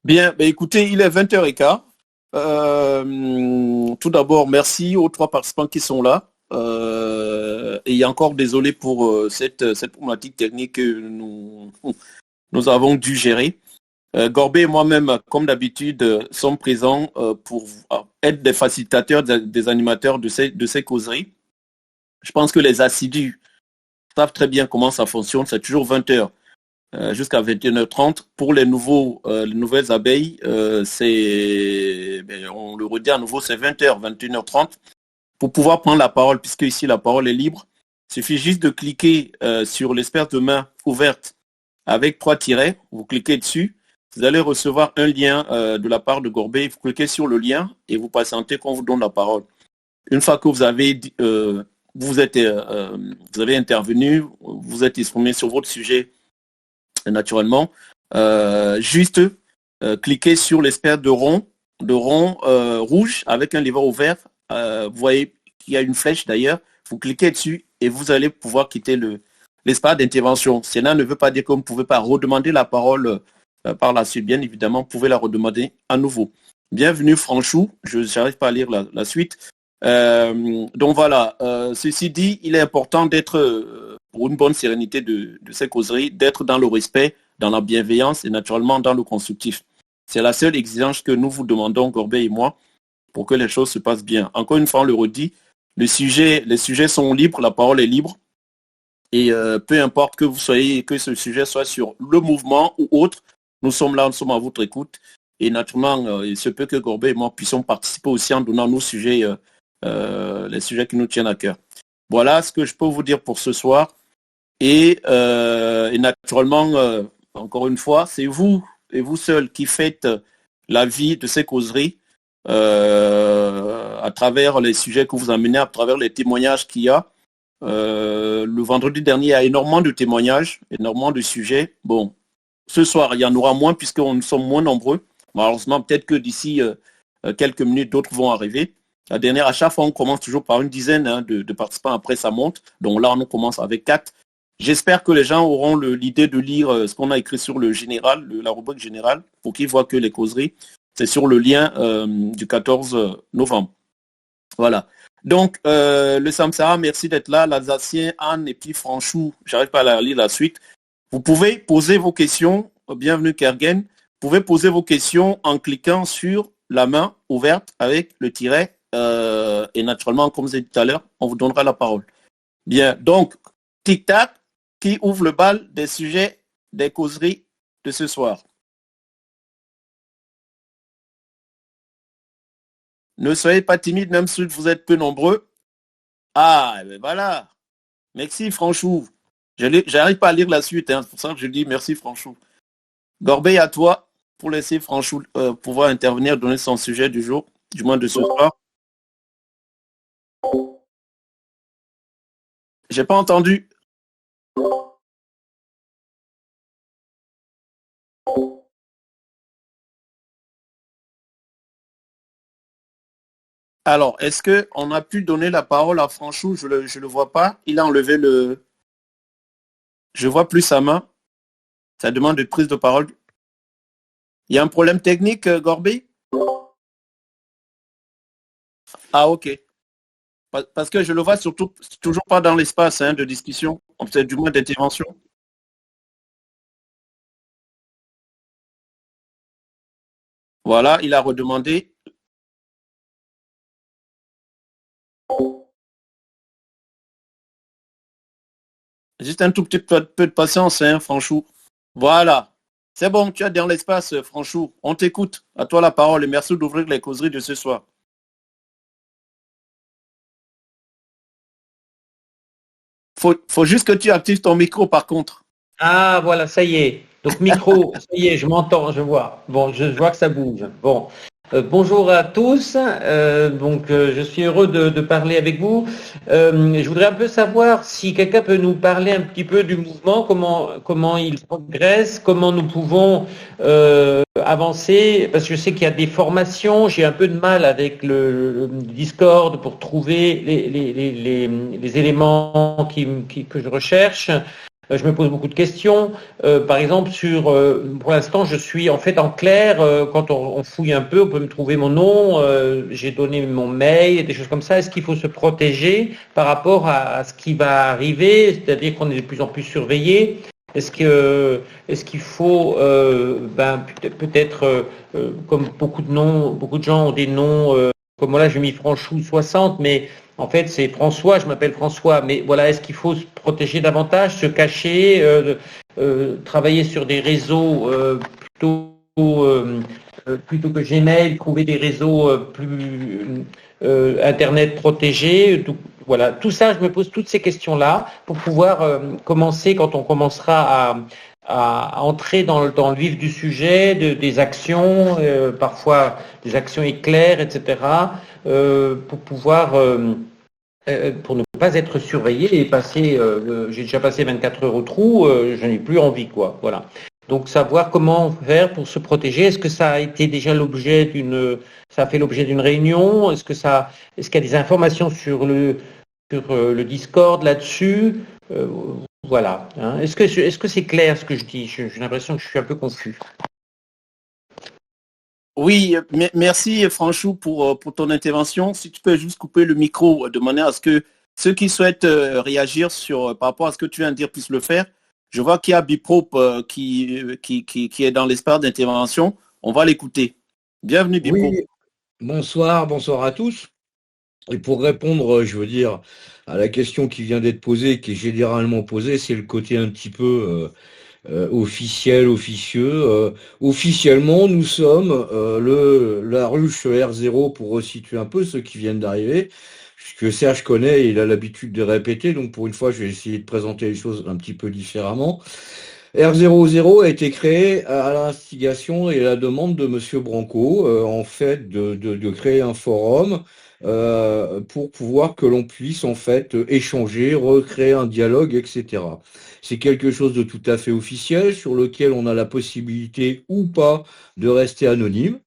Bien, ben écoutez, il est 20h15. Tout d'abord, merci aux trois participants qui sont là. Et encore désolé pour cette problématique technique que nous avons dû gérer. Gorbet et moi-même, comme d'habitude, sommes présents pour être des facilitateurs, des animateurs de ces causeries. Je pense que les assidus savent très bien comment ça fonctionne. C'est toujours 20h. Jusqu'à 21h30. Pour les nouvelles abeilles, on le redit à nouveau, c'est 20h, 21h30. Pour pouvoir prendre la parole, puisque ici la parole est libre, il suffit juste de cliquer sur l'espèce de main ouverte avec 3 tirets. Vous cliquez dessus. Vous allez recevoir un lien de la part de Gorbet. Vous cliquez sur le lien et vous patientez qu'on vous donne la parole. Une fois que vous avez intervenu, vous êtes exprimé sur votre sujet naturellement, juste cliquez sur l'espèce de rond rouge avec un livre ouvert. Vous voyez qu'il y a une flèche d'ailleurs. Vous cliquez dessus et vous allez pouvoir quitter l'espace d'intervention. Cela ne veut pas dire que vous ne pouvez pas redemander la parole par la suite. Bien évidemment, vous pouvez la redemander à nouveau. Bienvenue Franchou. Je n'arrive pas à lire la suite. Donc voilà, ceci dit, il est important d'être, pour une bonne sérénité de ces causeries, d'être dans le respect, dans la bienveillance et naturellement dans le constructif. C'est la seule exigence que nous vous demandons, Gorbet et moi, pour que les choses se passent bien. Encore une fois, on le redit, les sujets sont libres, la parole est libre. Et peu importe que ce sujet soit sur le mouvement ou autre, nous sommes là, nous sommes à votre écoute. Et naturellement, il se peut que Gorbet et moi puissions participer aussi en donnant nos sujets, les sujets qui nous tiennent à cœur. Voilà ce que je peux vous dire pour ce soir. Et naturellement, encore une fois, c'est vous et vous seuls qui faites la vie de ces causeries à travers les sujets que vous amenez, à travers les témoignages qu'il y a. Le vendredi dernier, il y a énormément de témoignages, énormément de sujets. Bon, ce soir, il y en aura moins puisque nous sommes moins nombreux. Malheureusement, peut-être que d'ici quelques minutes, d'autres vont arriver. La dernière, à chaque fois, on commence toujours par une dizaine de participants. Après, ça monte. Donc là, on commence avec 4. J'espère que les gens auront l'idée de lire ce qu'on a écrit sur le général, la rubrique générale, pour qu'ils voient que les causeries, c'est sur le lien du 14 novembre. Voilà. Donc, le Samsara, merci d'être là. L'Alsacien, Anne et puis Franchou, j'arrive pas à lire la suite. Vous pouvez poser vos questions. Bienvenue Kergen. Vous pouvez poser vos questions en cliquant sur la main ouverte avec le tiret. Et naturellement, comme je l'ai dit tout à l'heure, on vous donnera la parole. Bien, donc, tic-tac, qui ouvre le bal des sujets des causeries de ce soir. Ne soyez pas timide, même si vous êtes peu nombreux. Ah, ben voilà. Merci, Franchou. J'arrive pas à lire la suite, hein. C'est pour ça que je dis merci, Franchou. Gorbet, à toi, pour laisser Franchou pouvoir intervenir, donner son sujet du jour, du moins de ce soir. J'ai pas entendu. Alors, est-ce qu'on a pu donner la parole à Franchou? Je le vois pas. Il a enlevé le... Je vois plus sa main. Ça demande de prise de parole. Il y a un problème technique, Gorbet? Ah, ok. Parce que je le vois surtout toujours pas dans l'espace de discussion, peut-être du moins d'intervention. Voilà, il a redemandé. Juste un tout petit peu de patience, Franchou. Voilà. C'est bon, tu es dans l'espace, Franchou. On t'écoute. À toi la parole et merci d'ouvrir les causeries de ce soir. Faut juste que tu actives ton micro par contre. Ah, voilà, ça y est. Donc, micro, ça y est, je m'entends, je vois. Bon, je vois que ça bouge. Bon. Bonjour à tous. Je suis heureux de parler avec vous. Je voudrais un peu savoir si quelqu'un peut nous parler un petit peu du mouvement, comment il progresse, comment nous pouvons avancer, parce que je sais qu'il y a des formations. J'ai un peu de mal avec le Discord pour trouver les éléments que je recherche. Je me pose beaucoup de questions. Par exemple, pour l'instant, je suis en fait en clair. Quand on fouille un peu, on peut me trouver mon nom. J'ai donné mon mail, et des choses comme ça. Est-ce qu'il faut se protéger par rapport à ce qui va arriver, c'est-à-dire qu'on est de plus en plus surveillé? Est-ce qu'il faut, peut-être, comme beaucoup de gens ont des noms, comme moi là, j'ai mis Franchou 60, mais en fait, c'est François, je m'appelle François, mais voilà, est-ce qu'il faut se protéger davantage, se cacher, travailler sur des réseaux plutôt que Gmail, trouver des réseaux plus Internet protégés. Voilà, tout ça, je me pose toutes ces questions-là pour pouvoir commencer, quand on commencera à entrer dans le vif du sujet, des actions, parfois des actions éclairs, etc., pour pouvoir pour ne pas être surveillé et passer, j'ai déjà passé 24 heures au trou, je n'ai plus envie, quoi. Voilà. Donc savoir comment faire pour se protéger. Est-ce que ça a été déjà ça a fait l'objet d'une réunion? Est-ce qu'il y a des informations sur le Discord là-dessus? Voilà. Hein. Est-ce que c'est clair ce que je dis? J'ai l'impression que je suis un peu confus. Oui, merci Franchou pour ton intervention. Si tu peux juste couper le micro de manière à ce que ceux qui souhaitent réagir par rapport à ce que tu viens de dire puissent le faire. Je vois qu'il y a Biprop qui est dans l'espace d'intervention. On va l'écouter. Bienvenue Biprop. Oui, bonsoir à tous. Et pour répondre, je veux dire, à la question qui vient d'être posée, qui est généralement posée, c'est le côté un petit peu officiel, officieux. Officiellement, nous sommes la ruche R0 pour resituer un peu ceux qui viennent d'arriver, puisque Serge connaît et il a l'habitude de répéter, donc pour une fois, je vais essayer de présenter les choses un petit peu différemment. R00 a été créé à l'instigation et à la demande de Monsieur Branco, en fait, de créer un forum pour pouvoir que l'on puisse en fait échanger, recréer un dialogue, etc. C'est quelque chose de tout à fait officiel sur lequel on a la possibilité ou pas de rester anonyme.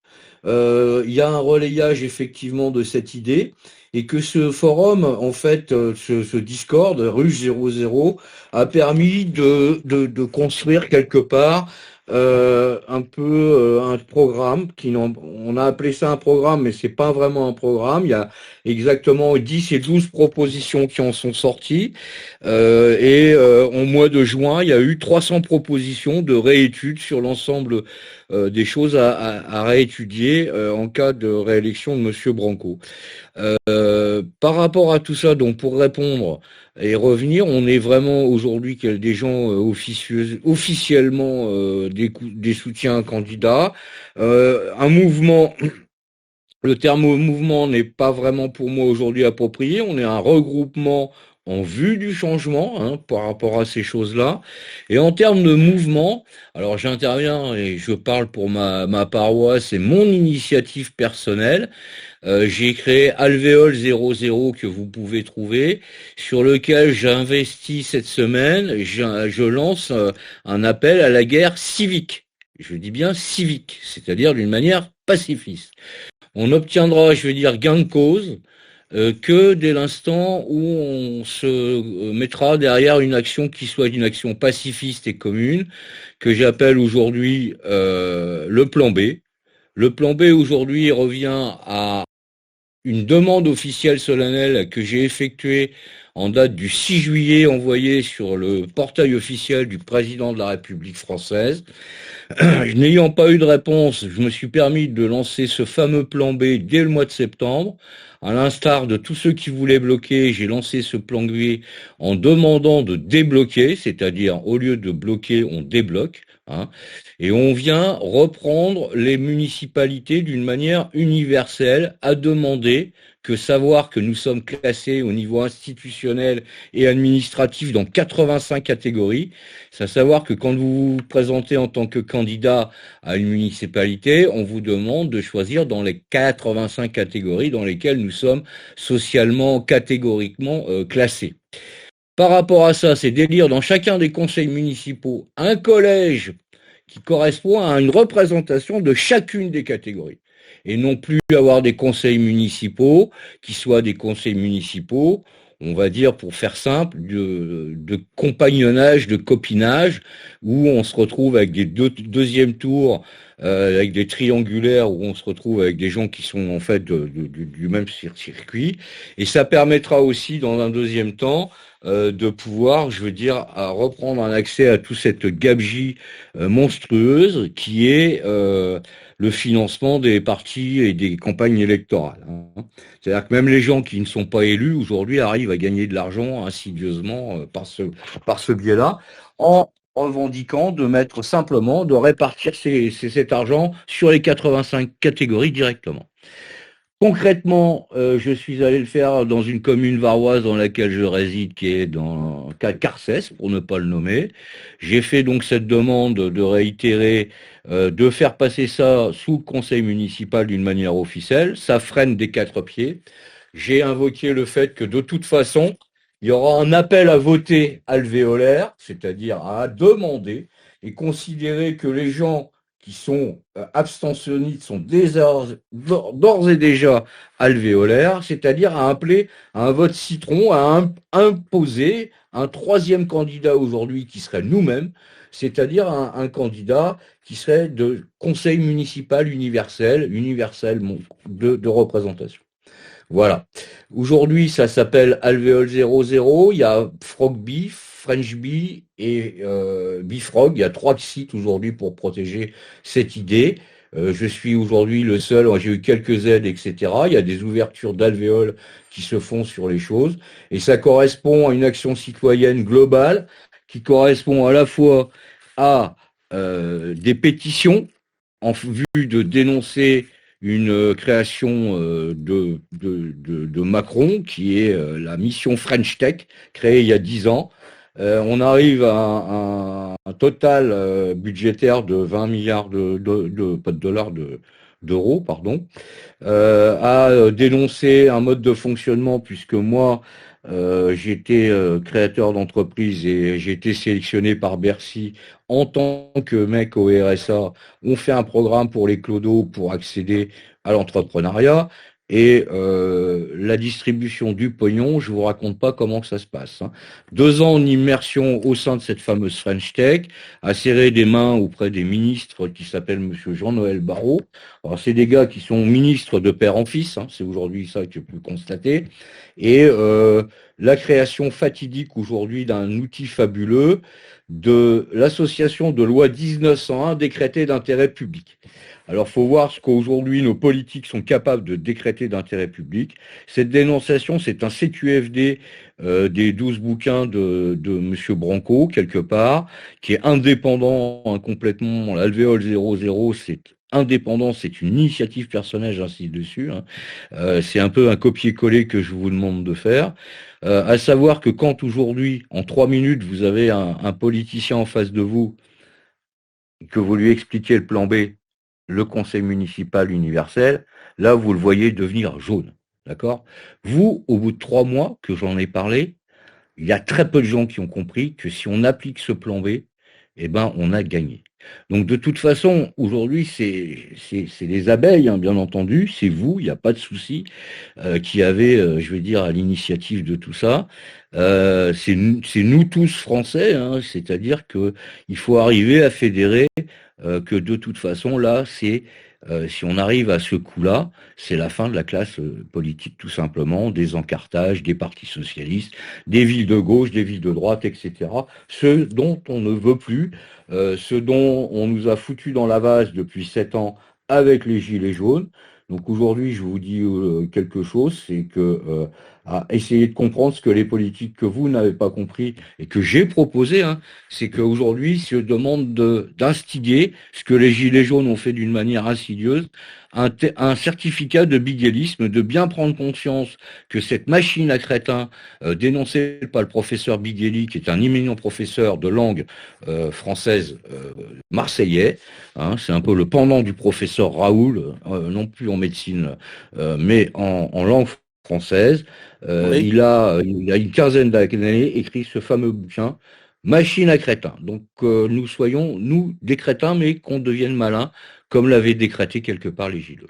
Il y a un relayage effectivement de cette idée et que ce forum, en fait, ce Discord, Ruche 00, a permis de construire quelque part un peu un programme on a appelé ça un programme, mais c'est pas vraiment un programme. Il y a exactement 10 et 12 propositions qui en sont sorties. En mois de juin, il y a eu 300 propositions de réétude sur l'ensemble des choses à réétudier en cas de réélection de Monsieur Branco. Par rapport à tout ça, donc pour répondre et revenir, on est vraiment aujourd'hui des gens officiellement des soutiens candidats. Un mouvement, le terme mouvement n'est pas vraiment pour moi aujourd'hui approprié. On est un regroupement en vue du changement par rapport à ces choses-là. Et en termes de mouvement, alors j'interviens et je parle pour ma paroisse et mon initiative personnelle. J'ai créé Alvéole 00 que vous pouvez trouver, sur lequel j'investis cette semaine. Je lance un appel à la guerre civique. Je dis bien civique, c'est-à-dire d'une manière pacifiste. On obtiendra, je veux dire, gain de cause que dès l'instant où on se mettra derrière une action qui soit une action pacifiste et commune, que j'appelle aujourd'hui le plan B. Le plan B aujourd'hui revient à une demande officielle solennelle que j'ai effectuée en date du 6 juillet, envoyée sur le portail officiel du président de la République française. N'ayant pas eu de réponse, je me suis permis de lancer ce fameux plan B dès le mois de septembre. À l'instar de tous ceux qui voulaient bloquer, j'ai lancé ce plan B en demandant de débloquer, c'est-à-dire au lieu de bloquer, on débloque. Et on vient reprendre les municipalités d'une manière universelle à demander que savoir que nous sommes classés au niveau institutionnel et administratif dans 85 catégories, c'est à savoir que quand vous vous présentez en tant que candidat à une municipalité, on vous demande de choisir dans les 85 catégories dans lesquelles nous sommes socialement, catégoriquement classés. Par rapport à ça, c'est d'élire dans chacun des conseils municipaux un collège qui correspond à une représentation de chacune des catégories. Et non plus avoir des conseils municipaux qui soient des conseils municipaux. on va dire, pour faire simple, de compagnonnage, de copinage, où on se retrouve avec des deuxième tours, avec des triangulaires, où on se retrouve avec des gens qui sont en fait du même circuit. Et ça permettra aussi, dans un deuxième temps, de pouvoir, je veux dire, à reprendre un accès à toute cette gabegie monstrueuse qui est le financement des partis et des campagnes électorales. Hein. C'est-à-dire que même les gens qui ne sont pas élus aujourd'hui arrivent à gagner de l'argent insidieusement par ce biais-là, en revendiquant de mettre simplement, de répartir cet argent sur les 85 catégories directement. Concrètement, je suis allé le faire dans une commune varoise dans laquelle je réside, qui est dans Carcès, pour ne pas le nommer. J'ai fait donc cette demande de réitérer, de faire passer ça sous le conseil municipal d'une manière officielle. Ça freine des quatre pieds. J'ai invoqué le fait que de toute façon, il y aura un appel à voter alvéolaire, c'est-à-dire à demander et considérer que les gens qui sont abstentionnistes sont d'ores et déjà alvéolaires, c'est-à-dire à appeler à un vote citron, à imposer un troisième candidat aujourd'hui qui serait nous-mêmes, c'est-à-dire un candidat qui serait de conseil municipal universel de représentation. Voilà. Aujourd'hui, ça s'appelle Alvéole 00. Il y a Frog Beef, French Bee et Bifrog. Il y a 3 sites aujourd'hui pour protéger cette idée. Je suis aujourd'hui le seul. J'ai eu quelques aides, etc. Il y a des ouvertures d'alvéoles qui se font sur les choses. Et ça correspond à une action citoyenne globale qui correspond à la fois à des pétitions en vue de dénoncer une création de Macron, qui est la mission French Tech, créée il y a 10 ans. On arrive à un total budgétaire de 20 milliards pas de dollars, d'euros, pardon, à dénoncer un mode de fonctionnement, puisque moi, j'étais créateur d'entreprise et j'ai été sélectionné par Bercy en tant que mec au RSA. On fait un programme pour les clodos pour accéder à l'entrepreneuriat. Et la distribution du pognon, je vous raconte pas comment que ça se passe. Hein. 2 ans en immersion au sein de cette fameuse French Tech, à serrer des mains auprès des ministres qui s'appellent Monsieur Jean-Noël Barrot. Alors c'est des gars qui sont ministres de père en fils, hein, c'est aujourd'hui ça que j'ai pu constater. Et la création fatidique aujourd'hui d'un outil fabuleux de l'association de loi 1901 décrétée d'intérêt public. Alors, il faut voir ce qu'aujourd'hui nos politiques sont capables de décréter d'intérêt public. Cette dénonciation, c'est un CQFD des 12 bouquins de M. Branco, quelque part, qui est indépendant complètement. L'alvéole 00, c'est indépendant, c'est une initiative personnelle, j'insiste dessus. Hein. C'est un peu un copier-coller que je vous demande de faire. À savoir que quand aujourd'hui, en 3 minutes, vous avez un politicien en face de vous, que vous lui expliquez le plan B, le conseil municipal universel, là, vous le voyez devenir jaune. D'accord ? Vous, au bout de 3 mois que j'en ai parlé, il y a très peu de gens qui ont compris que si on applique ce plan B, eh ben, on a gagné. Donc, de toute façon, aujourd'hui, c'est les abeilles, hein, bien entendu, c'est vous, il n'y a pas de souci, qui avez, je vais dire, à l'initiative de tout ça. C'est nous tous Français, hein, c'est-à-dire que il faut arriver à fédérer, que de toute façon, là, si on arrive à ce coup-là, c'est la fin de la classe politique, tout simplement, des encartages, des partis socialistes, des villes de gauche, des villes de droite, etc. Ce dont on ne veut plus, ce dont on nous a foutu dans la vase depuis 7 ans avec les gilets jaunes. Donc aujourd'hui, je vous dis quelque chose, c'est que à essayer de comprendre ce que les politiques que vous n'avez pas compris et que j'ai proposé, hein, c'est qu'aujourd'hui, se demande d'instiguer ce que les gilets jaunes ont fait d'une manière insidieuse, un certificat de bigélisme, de bien prendre conscience que cette machine à crétin dénoncée par le professeur Bigueli, qui est un éminent professeur de langue française marseillais, hein, c'est un peu le pendant du professeur Raoul, non plus en médecine, mais en langue française. Oui. Il a une quinzaine d'années écrit ce fameux bouquin, Machine à crétin. Donc nous soyons, nous, des crétins, mais qu'on devienne malins, comme l'avaient décrété quelque part les Gilets jaunes.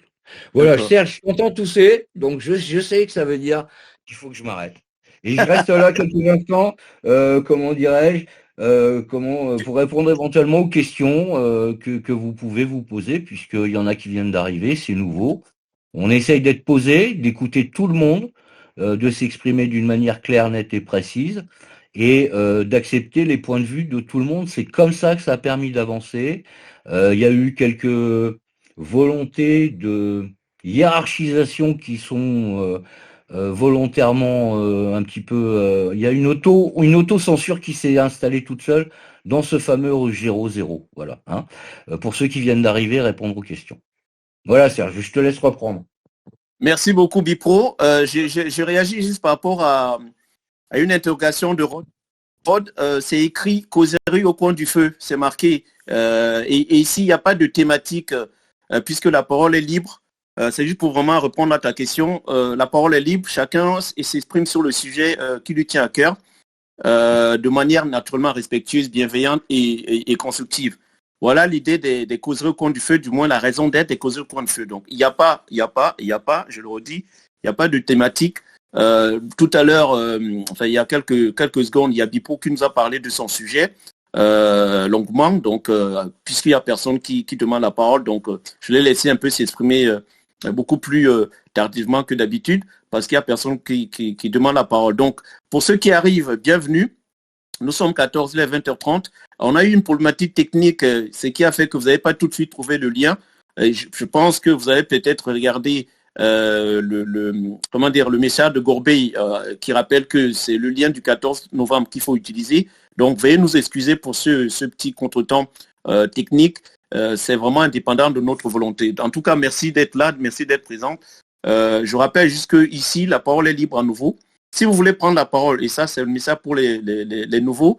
Voilà, Serge, je t'entends tousser, donc je sais que ça veut dire qu'il faut que je m'arrête. Et je reste là quelques instants, comment dirais-je, pour répondre éventuellement aux questions que vous pouvez vous poser, puisqu'il y en a qui viennent d'arriver, c'est nouveau. On essaye d'être posé, d'écouter tout le monde, de s'exprimer d'une manière claire, nette et précise, et d'accepter les points de vue de tout le monde. C'est comme ça que ça a permis d'avancer. Il y a eu quelques volontés de hiérarchisation qui sont volontairement un petit peu... il y a une auto-censure qui s'est installée toute seule dans ce fameux Ruggiero 0. Voilà. Hein. Pour ceux qui viennent d'arriver, répondre aux questions. Voilà Serge, je te laisse reprendre. Merci beaucoup Bipro. Je réagis juste par rapport à une interrogation de Rod. Rod, c'est écrit causerie au coin du feu, c'est marqué. Et ici, il n'y a pas de thématique puisque la parole est libre. C'est juste pour vraiment répondre à ta question. La parole est libre, chacun s'exprime sur le sujet qui lui tient à cœur de manière naturellement respectueuse, bienveillante et constructive. Voilà l'idée des causeries au coin du feu, du moins la raison d'être des causeries au coin du feu. Donc il n'y a pas, je le redis, il n'y a pas de thématique. Tout à l'heure, il y a quelques secondes, il y a Bipro qui nous a parlé de son sujet longuement. Donc puisqu'il n'y a personne qui demande la parole, donc je l'ai laissé un peu s'exprimer beaucoup plus tardivement que d'habitude parce qu'il n'y a personne qui demande la parole. Donc pour ceux qui arrivent, bienvenue. Nous sommes 14 h 20h30. On a eu une problématique technique, ce qui a fait que vous n'avez pas tout de suite trouvé le lien. Je pense que vous avez peut-être regardé le message de Gorbey qui rappelle que c'est le lien du 14 novembre qu'il faut utiliser. Donc, veuillez nous excuser pour ce petit contretemps technique. C'est vraiment indépendant de notre volonté. En tout cas, merci d'être là, merci d'être présent. Je rappelle juste que ici, la parole est libre à nouveau. Si vous voulez prendre la parole, et ça c'est le message pour les nouveaux,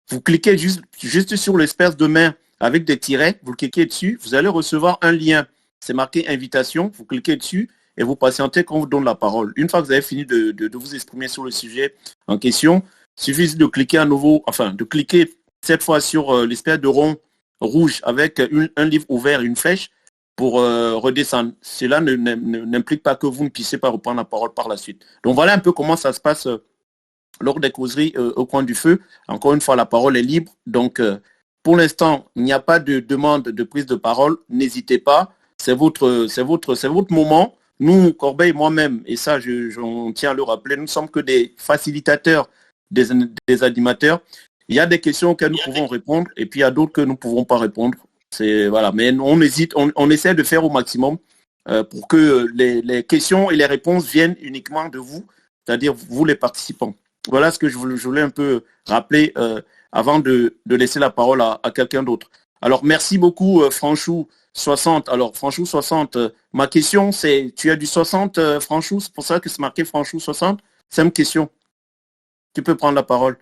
vous cliquez juste sur l'espace de main avec des tirets, vous cliquez dessus, vous allez recevoir un lien. C'est marqué invitation, vous cliquez dessus et vous patientez quand on vous donne la parole. Une fois que vous avez fini de vous exprimer sur le sujet en question, il suffit de cliquer à nouveau, de cliquer cette fois sur l'espèce de rond rouge avec un livre ouvert et une flèche pour redescendre. Cela n'implique pas que vous ne puissiez pas reprendre la parole par la suite. Donc voilà un peu comment ça se passe lors des causeries au coin du feu. Encore une fois, la parole est libre. Donc pour l'instant, il n'y a pas de demande de prise de parole. N'hésitez pas. C'est votre moment. Nous, Corbeil et moi-même, et ça, j'en tiens à le rappeler, nous ne sommes que des facilitateurs, des animateurs. Il y a des questions auxquelles nous pouvons répondre et puis il y a d'autres que nous ne pouvons pas répondre. Voilà, mais on essaie de faire au maximum pour que les questions et les réponses viennent uniquement de vous, c'est-à-dire vous les participants. Voilà ce que je voulais un peu rappeler avant de laisser la parole à quelqu'un d'autre. Alors merci beaucoup Franchou 60. Alors Franchou 60, ma question c'est, tu as du 60 Franchou, c'est pour ça que c'est marqué Franchou 60. C'est une question. Tu peux prendre la parole.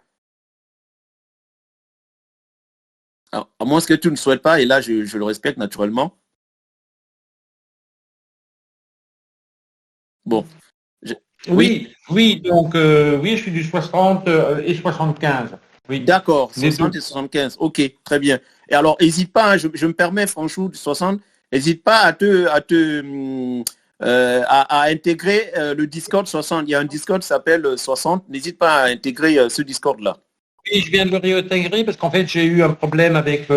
Alors, à moins que tu ne souhaites pas, et là je le respecte naturellement. Bon. Oui, donc oui, je suis du 60 et 75. Oui. D'accord, 60 et 75. Ok, très bien. Et alors, n'hésite pas, hein, je me permets, franchement, du 60, n'hésite pas à intégrer le Discord 60. Il y a un Discord qui s'appelle 60. N'hésite pas à intégrer ce Discord-là. Oui, je viens de le réintégrer parce qu'en fait, j'ai eu un problème avec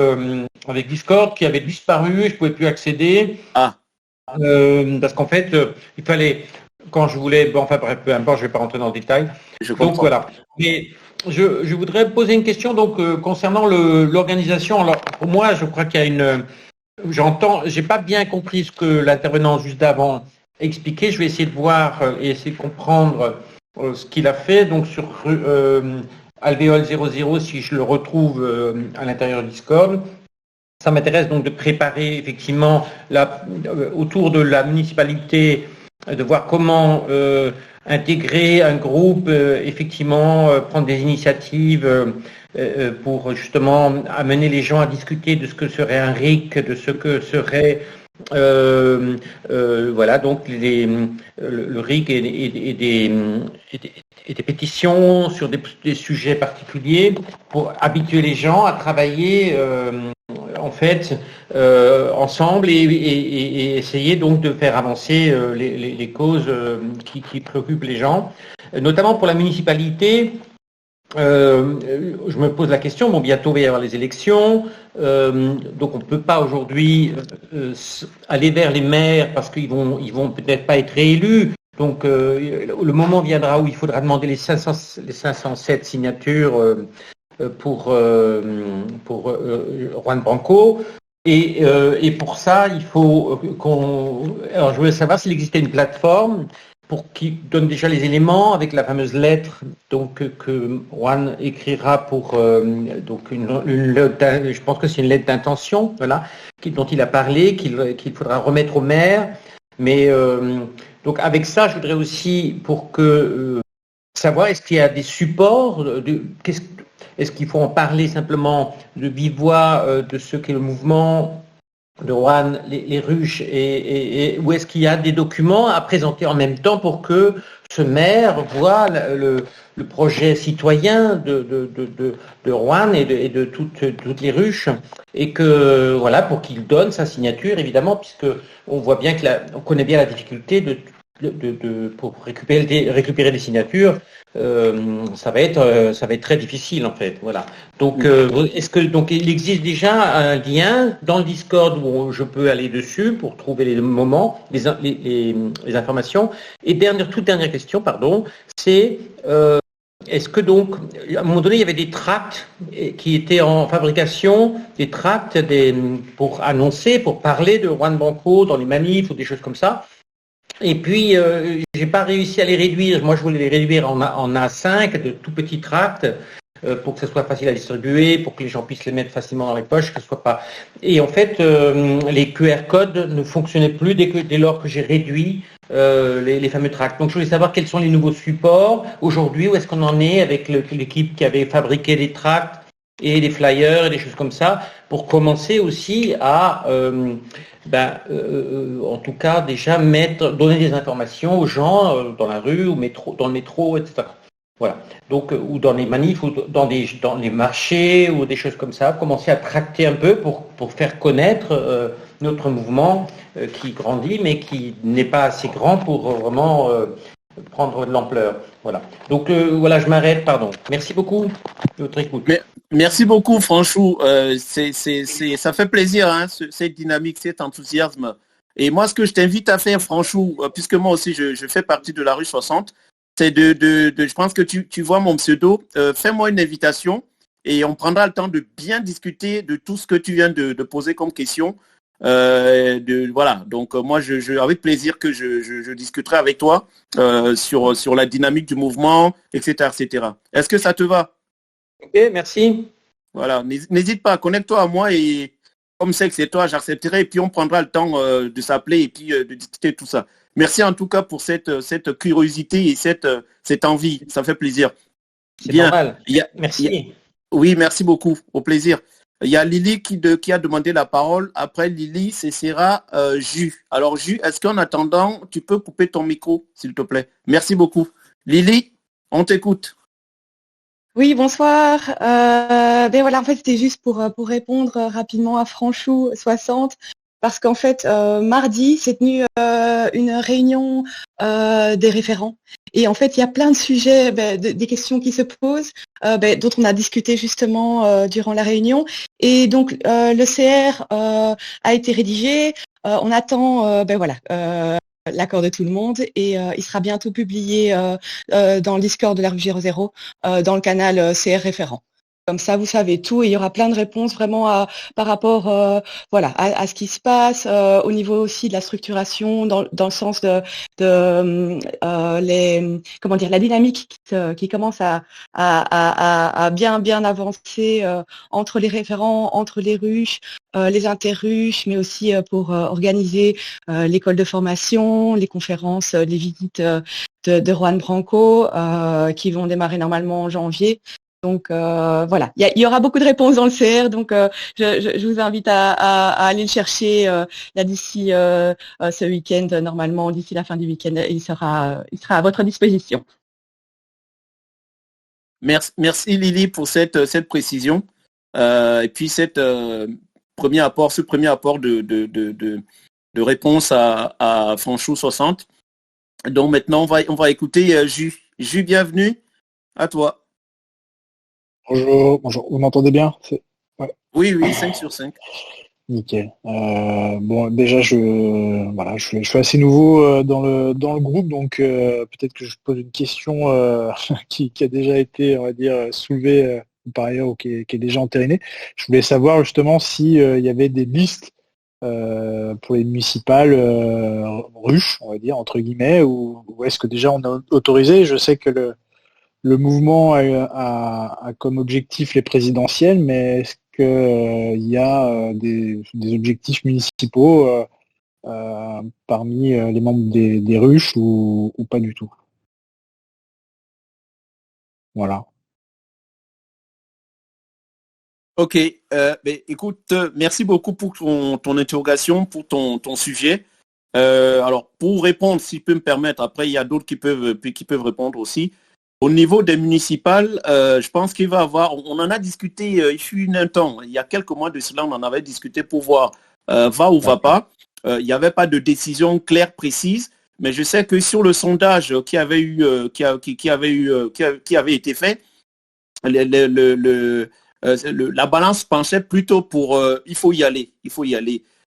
Discord qui avait disparu et je ne pouvais plus accéder. Parce qu'en fait, il fallait, quand je voulais, peu importe, je ne vais pas rentrer dans le détail. Donc voilà. Mais je voudrais poser une question concernant l'organisation. Alors pour moi, je crois qu'il y a j'ai pas bien compris ce que l'intervenant juste d'avant expliquait. Je vais essayer de voir et essayer de comprendre ce qu'il a fait. Donc sur Alvéole 00, si je le retrouve à l'intérieur du Discord. Ça m'intéresse donc de préparer effectivement autour de la municipalité, de voir comment intégrer un groupe, effectivement prendre des initiatives pour justement amener les gens à discuter de ce que serait un RIC, de ce que serait voilà, donc le RIC et des pétitions sur des sujets particuliers pour habituer les gens à travailler en fait, ensemble et essayer donc de faire avancer les causes qui préoccupent les gens, notamment pour la municipalité. Je me pose la question, bon, bientôt il va y avoir les élections, donc on ne peut pas aujourd'hui aller vers les maires parce qu'ils vont peut-être pas être réélus. Donc le moment viendra où il faudra demander les 507 signatures pour Juan Branco. Et pour ça, il faut qu'on... Alors je voulais savoir s'il existait une plateforme qui donne déjà les éléments avec la fameuse lettre donc, que Juan écrira pour donc je pense que c'est une lettre d'intention, voilà, dont il a parlé, qu'il faudra remettre au maire. Mais donc avec ça, je voudrais aussi pour que savoir est-ce qu'il y a des supports, est-ce qu'il faut en parler simplement de vive voix de ce qu'est le mouvement de Juan, les ruches, et où est-ce qu'il y a des documents à présenter en même temps pour que ce maire voit le projet citoyen de Juan et de toutes les ruches, et que voilà, pour qu'il donne sa signature, évidemment, puisque on voit bien on connaît bien la difficulté pour récupérer des signatures, ça va être très difficile en fait. Voilà. Donc, donc il existe déjà un lien dans le Discord où je peux aller dessus pour trouver les moments, les informations. Et toute dernière question, pardon, c'est est-ce que donc, à un moment donné, il y avait des tracts qui étaient en fabrication, des tracts pour annoncer, pour parler de Juan Branco dans les manifs ou des choses comme ça. Et puis, j'ai pas réussi à les réduire. Moi, je voulais les réduire en A5, de tout petits tracts, pour que ce soit facile à distribuer, pour que les gens puissent les mettre facilement dans les poches, que ce soit pas. Et en fait, les QR codes ne fonctionnaient plus dès lors que j'ai réduit les fameux tracts. Donc, je voulais savoir quels sont les nouveaux supports aujourd'hui, où est-ce qu'on en est avec l'équipe qui avait fabriqué les tracts et les flyers et des choses comme ça, pour commencer aussi à en tout cas déjà donner des informations aux gens dans la rue, dans le métro, etc. Voilà. Donc ou dans les manifs ou dans les marchés ou des choses comme ça, commencer à tracter un peu pour faire connaître notre mouvement qui grandit mais qui n'est pas assez grand pour vraiment prendre de l'ampleur. Voilà. Donc voilà, je m'arrête, pardon. Merci beaucoup de votre écoute. Merci beaucoup, Franchou. Ça fait plaisir, hein, cette dynamique, cet enthousiasme. Et moi, ce que je t'invite à faire, Franchou, puisque moi aussi, je fais partie de la rue 60, c'est je pense que tu vois mon pseudo, fais-moi une invitation et on prendra le temps de bien discuter de tout ce que tu viens de poser comme question. Voilà, donc moi, avec plaisir que je discuterai avec toi sur la dynamique du mouvement, etc., etc. Est-ce que ça te va? Ok, merci. Voilà, n'hésite pas, connecte-toi à moi et comme c'est que c'est toi, j'accepterai et puis on prendra le temps de s'appeler et puis de discuter tout ça. Merci en tout cas pour cette curiosité et cette envie, ça fait plaisir. C'est normal. Merci. Oui, merci beaucoup, au plaisir. Il y a Lily qui a demandé la parole. Après Lily, ce sera Jus. Alors Jus, est-ce qu'en attendant, tu peux couper ton micro, s'il te plaît? Merci beaucoup. Lily, on t'écoute. Oui, bonsoir. Voilà, en fait, c'était juste pour répondre rapidement à Franchou 60, parce qu'en fait, mardi, s'est tenue une réunion des référents. Et en fait, il y a plein de sujets, des questions qui se posent, dont on a discuté justement durant la réunion. Et donc, le CR a été rédigé. On attend, l'accord de tout le monde et il sera bientôt publié dans le Discord de la rue 00 dans le canal CR référent. Comme ça, vous savez tout et il y aura plein de réponses vraiment par rapport à ce qui se passe au niveau aussi de la structuration dans le sens de la dynamique qui commence à bien avancer entre les référents, entre les ruches, les interruches, mais aussi pour organiser l'école de formation, les conférences, les visites de Juan Branco qui vont démarrer normalement en janvier. Donc il y aura beaucoup de réponses dans le CR, donc je vous invite à aller le chercher là d'ici ce week-end, normalement d'ici la fin du week-end, il sera à votre disposition. Merci Lily pour cette précision et puis cette premier apport de réponse à Franchou 60. Donc maintenant, on va écouter Jus. Jus, bienvenue. À toi. Bonjour. Vous m'entendez bien? Ouais, Oui, 5 sur 5. nickel. Bon, déjà, je suis assez nouveau dans le groupe, donc peut-être que je pose une question qui a déjà été, on va dire, soulevée par ailleurs ou qui est déjà entérinée. Je voulais savoir justement si il y avait des listes pour les municipales ruches, on va dire, entre guillemets, ou est-ce que déjà on a autorisé? Je sais que le mouvement a comme objectif les présidentielles, mais est-ce qu'il y a des objectifs municipaux parmi les membres des ruches ou pas du tout? Voilà. Ok, mais écoute, merci beaucoup pour ton interrogation, pour ton sujet. Alors, pour répondre, si je peux me permettre, après, il y a d'autres qui peuvent répondre aussi. Au niveau des municipales, je pense qu'il va y avoir, on en a discuté, il fut un temps, il y a quelques mois de cela, on en avait discuté pour voir va ou va pas. Il n'y avait pas de décision claire, précise, mais je sais que sur le sondage qui avait été fait, la balance penchait plutôt pour il faut y aller.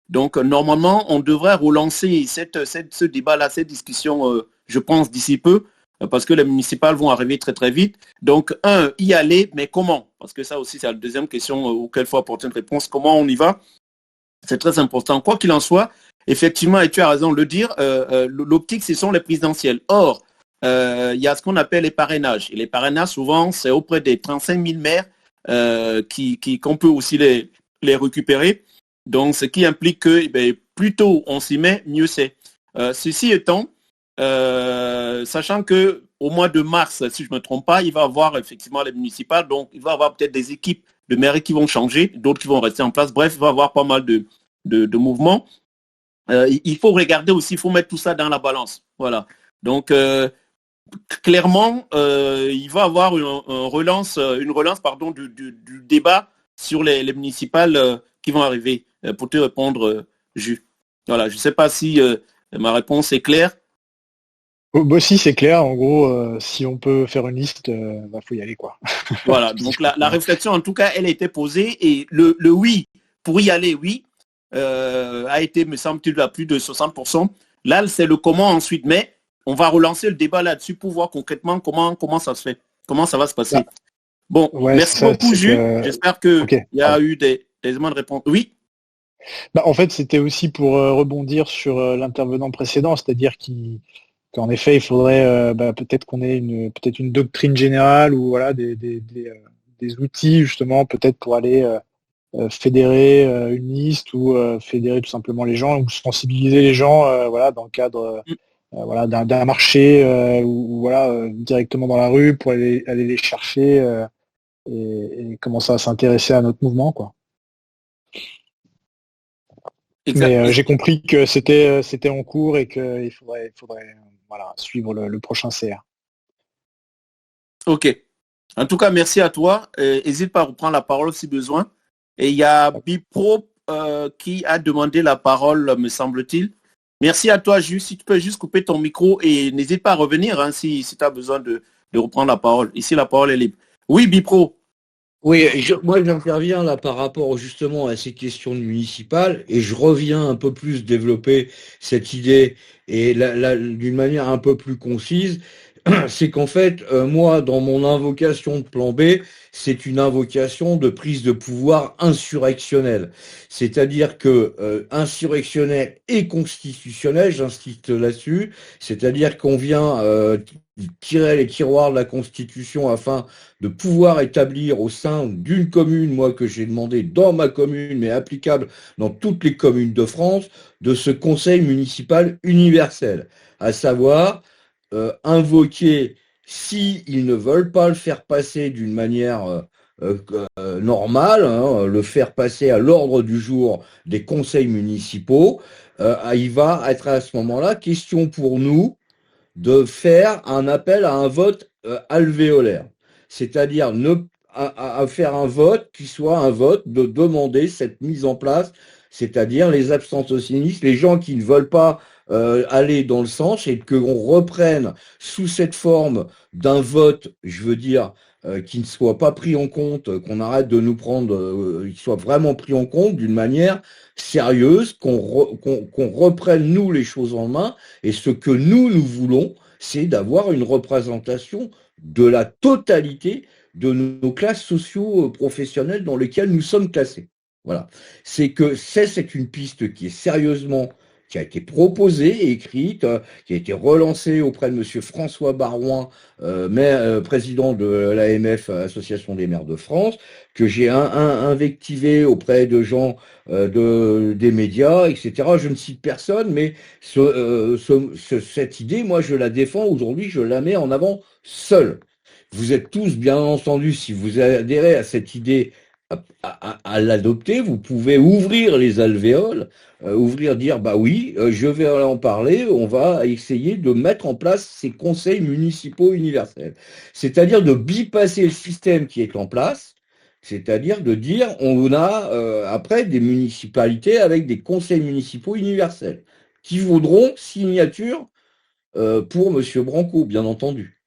Donc normalement, on devrait relancer ce débat-là, cette discussion, je pense, d'ici peu, parce que les municipales vont arriver très très vite. Donc, y aller, mais comment? Parce que ça aussi, c'est la deuxième question auquel il faut apporter une réponse. Comment on y va? C'est très important. Quoi qu'il en soit, effectivement, et tu as raison de le dire, l'optique, ce sont les présidentielles. Or, il y a ce qu'on appelle les parrainages. Et les parrainages, souvent, c'est auprès des 35 000 maires qu'on peut aussi les récupérer. Donc, ce qui implique que plus tôt on s'y met, mieux c'est. Ceci étant, sachant que au mois de mars, si je ne me trompe pas, il va y avoir effectivement les municipales, donc il va y avoir peut-être des équipes de mairie qui vont changer, d'autres qui vont rester en place. Bref, il va y avoir pas mal de mouvements. Il faut regarder aussi, il faut mettre tout ça dans la balance. Voilà. Donc, clairement, il va y avoir une relance du débat sur les municipales qui vont arriver. Pour te répondre, Jus. Voilà, je ne sais pas si ma réponse est claire. Bah, si, c'est clair. En gros, si on peut faire une liste, faut y aller, quoi. Voilà, donc la réflexion, en tout cas, elle a été posée et le oui, pour y aller, oui, a été, me semble-t-il, à plus de 60%. Là, c'est le comment ensuite, mais on va relancer le débat là-dessus pour voir concrètement comment ça se fait, comment ça va se passer. Bon, Ouais, merci beaucoup, Jules. J'espère qu'il y a eu des éléments de réponse. Oui. Bah, en fait, c'était aussi pour rebondir sur l'intervenant précédent, c'est-à-dire qu'en effet, il faudrait peut-être qu'on ait peut-être une doctrine générale ou voilà des outils justement peut-être pour aller fédérer une liste ou fédérer tout simplement les gens ou sensibiliser les gens voilà dans le cadre voilà d'un marché ou voilà directement dans la rue pour aller les chercher et commencer à s'intéresser à notre mouvement, quoi. Exactement. Mais j'ai compris que c'était en cours et qu'il faudrait voilà, suivre le prochain CR. Ok. En tout cas, merci à toi. N'hésite pas à reprendre la parole si besoin. Et il y a Bipro qui a demandé la parole, me semble-t-il. Merci à toi, Jus. Si tu peux juste couper ton micro et n'hésite pas à revenir hein, si tu as besoin de reprendre la parole. Ici, la parole est libre. Oui, Bipro. Oui, moi j'interviens là par rapport justement à ces questions municipales et je reviens un peu plus développer cette idée et d'une manière un peu plus concise. C'est qu'en fait, moi, dans mon invocation de plan B, c'est une invocation de prise de pouvoir insurrectionnelle. C'est-à-dire que insurrectionnel et constitutionnel, j'insiste là-dessus, c'est-à-dire qu'on vient tirer les tiroirs de la Constitution afin de pouvoir établir au sein d'une commune, moi que j'ai demandé dans ma commune, mais applicable dans toutes les communes de France, de ce conseil municipal universel, à savoir invoquer, s'ils ne veulent pas le faire passer d'une manière normale, hein, le faire passer à l'ordre du jour des conseils municipaux, il va être à ce moment-là question pour nous de faire un appel à un vote alvéolaire. C'est-à-dire à faire un vote qui soit un vote de demander cette mise en place, c'est-à-dire les abstentionnistes, les gens qui ne veulent pas aller dans le sens, et qu'on reprenne sous cette forme d'un vote, je veux dire, qui ne soit pas pris en compte, qu'on arrête de nous prendre, qu'il soit vraiment pris en compte d'une manière sérieuse, qu'on reprenne nous les choses en main, et ce que nous voulons, c'est d'avoir une représentation de la totalité de nos classes socio-professionnelles dans lesquelles nous sommes classés. Voilà. C'est une piste qui a été proposée, écrite, qui a été relancée auprès de monsieur François Barouin, président de l'AMF, Association des maires de France, que j'ai invectivé auprès de gens des médias, etc. Je ne cite personne, mais cette idée, moi, je la défends aujourd'hui, je la mets en avant seule. Vous êtes tous, bien entendu, si vous adhérez à cette idée, à l'adopter, vous pouvez ouvrir les alvéoles, dire, bah oui, je vais en parler, on va essayer de mettre en place ces conseils municipaux universels. C'est-à-dire de bypasser le système qui est en place, c'est-à-dire de dire, on a après des municipalités avec des conseils municipaux universels, qui vaudront signature pour monsieur Branco, bien entendu.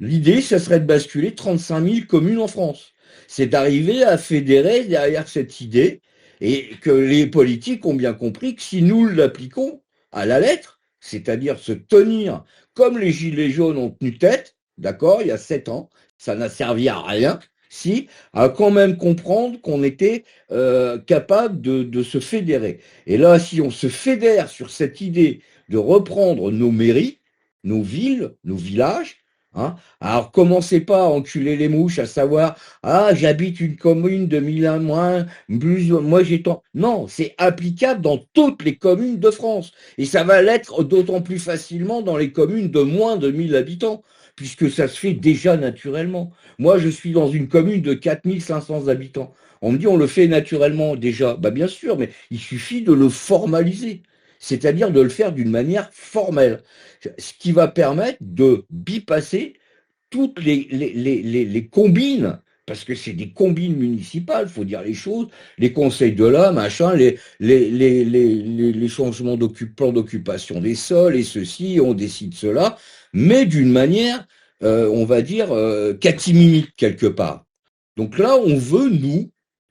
L'idée, ce serait de basculer 35 000 communes en France. C'est d'arriver à fédérer derrière cette idée, et que les politiques ont bien compris que si nous l'appliquons à la lettre, c'est-à-dire se tenir comme les Gilets jaunes ont tenu tête, d'accord, il y a 7 ans, ça n'a servi à rien, à quand même comprendre qu'on était capable de se fédérer. Et là, si on se fédère sur cette idée de reprendre nos mairies, nos villes, nos villages, alors, commencez pas à enculer les mouches, à savoir, j'habite une commune de 1000 moins, plus, moi j'ai tant. Non, c'est applicable dans toutes les communes de France. Et ça va l'être d'autant plus facilement dans les communes de moins de 1000 habitants, puisque ça se fait déjà naturellement. Moi, je suis dans une commune de 4500 habitants. On me dit, on le fait naturellement déjà. Bah, bien sûr, mais il suffit de le formaliser. C'est-à-dire de le faire d'une manière formelle. Ce qui va permettre de bypasser toutes les combines, parce que c'est des combines municipales, il faut dire les choses, les conseils de là, machin, les changements plan d'occupation des sols, et ceci, on décide cela, mais d'une manière, on va dire, catiminique quelque part. Donc là, on veut, nous,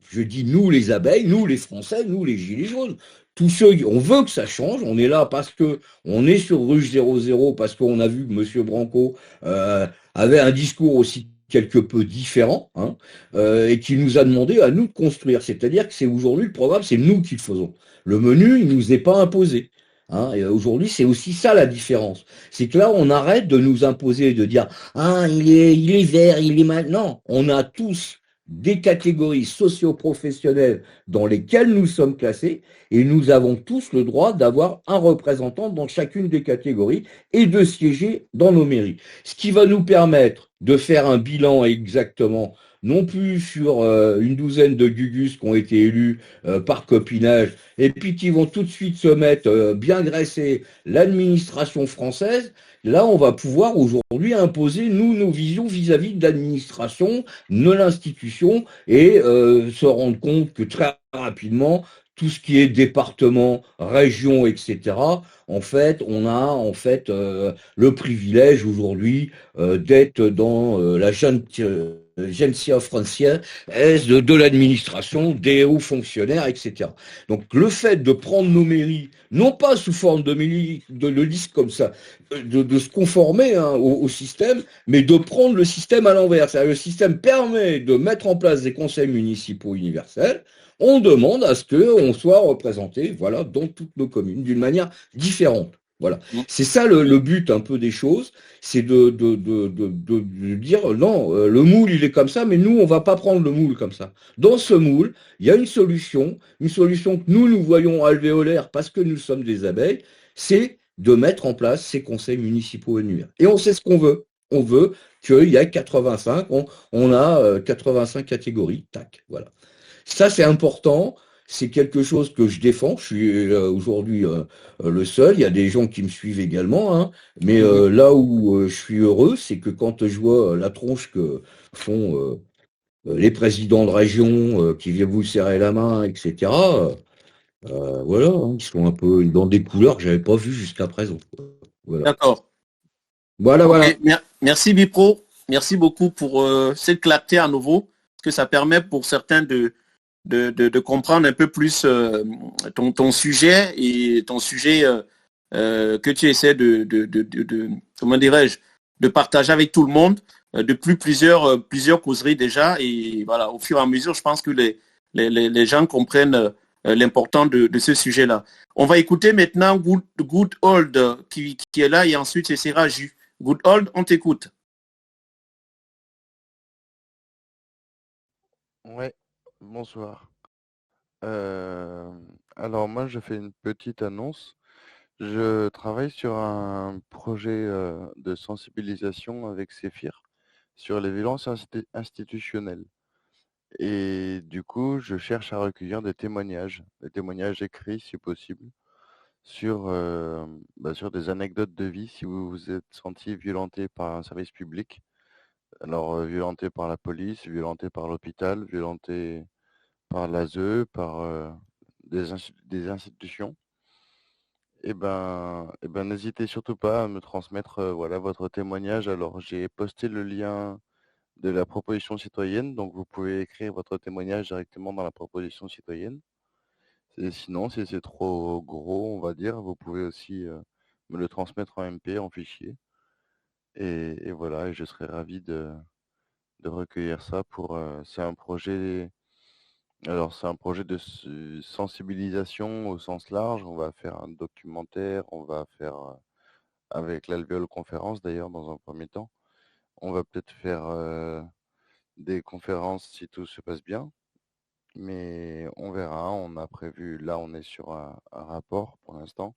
je dis nous les abeilles, nous les Français, nous les Gilets jaunes, tous ceux, on veut que ça change, on est là parce que on est sur Ruche 00, parce qu'on a vu que M. Branco avait un discours aussi quelque peu différent, et qui nous a demandé à nous de construire. C'est-à-dire que c'est aujourd'hui le programme, c'est nous qui le faisons. Le menu, il nous est pas imposé. Et aujourd'hui, c'est aussi ça la différence. C'est que là, on arrête de nous imposer, de dire il est vert, il est maintenant. On a tous des catégories socio-professionnelles dans lesquelles nous sommes classés, et nous avons tous le droit d'avoir un représentant dans chacune des catégories et de siéger dans nos mairies. Ce qui va nous permettre de faire un bilan exactement, non plus sur une douzaine de gugus qui ont été élus par copinage, et puis qui vont tout de suite se mettre bien graisser l'administration française. Là, on va pouvoir aujourd'hui imposer, nous, nos visions vis-à-vis de l'administration, de l'institution, et se rendre compte que très rapidement, tout ce qui est département, région, etc., en fait, on a le privilège aujourd'hui d'être dans l'agenzia française de l'administration, des hauts fonctionnaires, etc. Donc le fait de prendre nos mairies, non pas sous forme de liste comme ça, de se conformer au système, mais de prendre le système à l'envers. C'est-à-dire le système permet de mettre en place des conseils municipaux universels. On demande à ce qu'on soit représenté, voilà, dans toutes nos communes, d'une manière différente. Voilà. C'est ça le but un peu des choses, c'est de dire non, le moule il est comme ça, mais nous on va pas prendre le moule comme ça. Dans ce moule, il y a une solution que nous voyons alvéolaire parce que nous sommes des abeilles, c'est de mettre en place ces conseils municipaux annuels. Et on sait ce qu'on veut. On veut qu'il y ait 85, on a 85 catégories, tac, voilà. Ça, c'est important. C'est quelque chose que je défends. Je suis aujourd'hui le seul. Il y a des gens qui me suivent également. Mais là où je suis heureux, c'est que quand je vois la tronche que font les présidents de région qui viennent vous serrer la main, etc. Voilà, hein, ils sont un peu dans des couleurs que j'avais pas vues jusqu'à présent. Voilà. D'accord. Voilà, voilà. Ok, merci Bipro. Merci beaucoup pour cette clarté à nouveau, parce que ça permet pour certains de comprendre un peu plus ton sujet et ton sujet que tu essaies comment dirais-je, de partager avec tout le monde depuis plusieurs causeries déjà. Et voilà, au fur et à mesure, je pense que les gens comprennent l'important de ce sujet-là. On va écouter maintenant Good Old qui est là et ensuite ce sera Jus. Good Old, on t'écoute. Ouais, bonsoir. Alors moi, je fais une petite annonce. Je travaille sur un projet de sensibilisation avec Séphir sur les violences institutionnelles. Et du coup, je cherche à recueillir des témoignages écrits si possible, sur des anecdotes de vie si vous vous êtes senti violenté par un service public. Alors, violenté par la police, violenté par l'hôpital, violenté par l'ASE, par des institutions. Et ben, n'hésitez surtout pas à me transmettre votre témoignage. Alors, j'ai posté le lien de la proposition citoyenne, donc vous pouvez écrire votre témoignage directement dans la proposition citoyenne. Et sinon, si c'est trop gros, on va dire, vous pouvez aussi me le transmettre en MP, en fichier. Et voilà, et je serai ravi de recueillir ça c'est un projet. Alors, c'est un projet de sensibilisation au sens large. On va faire un documentaire, on va faire, avec l'Alvéole Conférence d'ailleurs, dans un premier temps. On va peut-être faire des conférences si tout se passe bien, mais on verra. On a prévu, là, on est sur un rapport pour l'instant,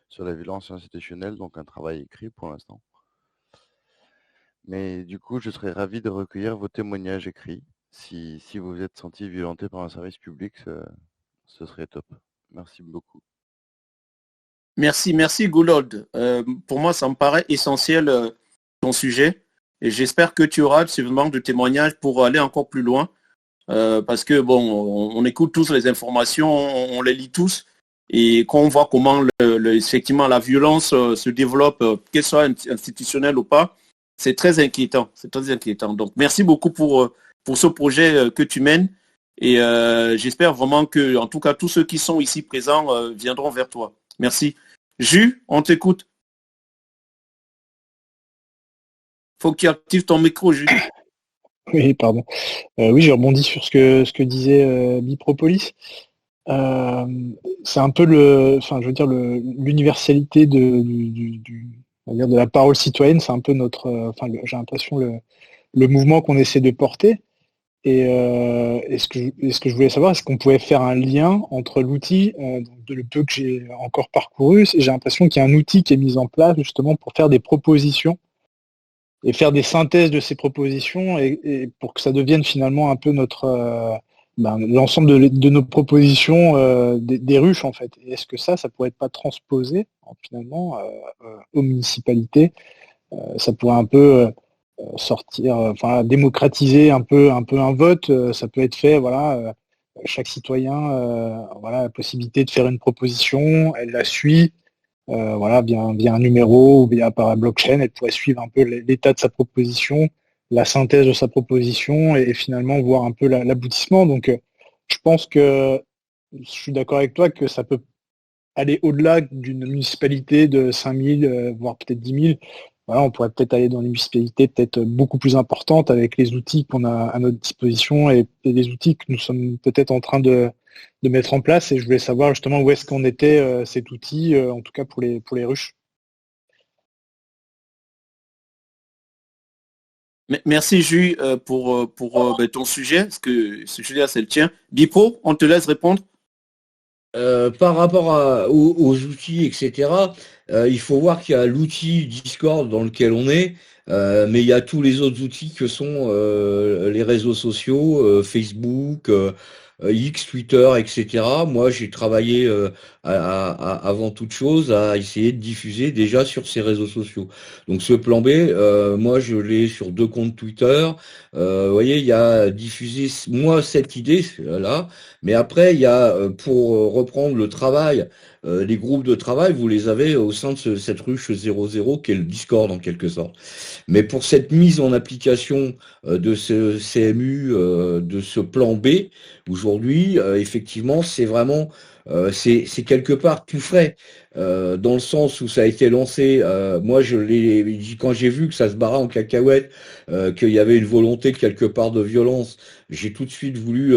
sur la violence institutionnelle, donc un travail écrit pour l'instant. Mais du coup, je serais ravi de recueillir vos témoignages écrits. Si vous vous êtes senti violenté par un service public, ce serait top. Merci beaucoup. Merci Goulold. Pour moi, ça me paraît essentiel ton sujet et j'espère que tu auras suffisamment de témoignages pour aller encore plus loin parce que bon, on écoute tous les informations, on les lit tous et quand on voit comment effectivement la violence se développe, qu'elle soit institutionnelle ou pas, c'est très inquiétant. C'est très inquiétant. Donc merci beaucoup pour ce projet que tu mènes et j'espère vraiment que en tout cas tous ceux qui sont ici présents viendront vers toi. Merci. Jus, on t'écoute. Faut que tu actives ton micro, Jus. Oui, pardon. Oui, j'ai rebondi sur ce que disait Bipropolis. C'est un peu l'universalité on va dire de la parole citoyenne. C'est un peu j'ai l'impression le mouvement qu'on essaie de porter. Et ce que je voulais savoir, est-ce qu'on pouvait faire un lien entre l'outil, le peu que j'ai encore parcouru, j'ai l'impression qu'il y a un outil qui est mis en place justement pour faire des propositions et faire des synthèses de ces propositions et pour que ça devienne finalement un peu l'ensemble de nos propositions des ruches en fait. Et est-ce que ça pourrait être pas transposé finalement aux municipalités? Ça pourrait un peu démocratiser un peu un vote, ça peut être fait, chaque citoyen la possibilité de faire une proposition, elle la suit, via un numéro ou par la blockchain, elle pourrait suivre un peu l'état de sa proposition, la synthèse de sa proposition et finalement voir un peu l'aboutissement. Donc je pense que je suis d'accord avec toi que ça peut aller au-delà d'une municipalité de 5000, voire peut-être 10 000. On pourrait peut-être aller dans une municipalité peut-être beaucoup plus importante avec les outils qu'on a à notre disposition et les outils que nous sommes peut-être en train de mettre en place. Et je voulais savoir justement où est-ce qu'en était cet outil, en tout cas pour les ruches. Merci Jus pour ton sujet, parce que ce sujet-là c'est le tien. Bipo, on te laisse répondre. Par rapport aux outils, etc., il faut voir qu'il y a l'outil Discord dans lequel on est, mais il y a tous les autres outils que sont les réseaux sociaux, Facebook, X, Twitter, etc. Moi, j'ai travaillé avant toute chose à essayer de diffuser déjà sur ces réseaux sociaux. Donc ce plan B, moi, je l'ai sur 2 comptes Twitter. Vous voyez, il y a diffusé, moi, cette idée là, mais après, il y a, pour reprendre le travail, les groupes de travail, vous les avez au sein de cette ruche 00 qui est le Discord en quelque sorte. Mais pour cette mise en application de ce CMU, de ce plan B, aujourd'hui, effectivement, c'est vraiment, c'est quelque part tout frais, dans le sens où ça a été lancé. Moi, quand j'ai vu que ça se barrait en cacahuète, qu'il y avait une volonté quelque part de violence, j'ai tout de suite voulu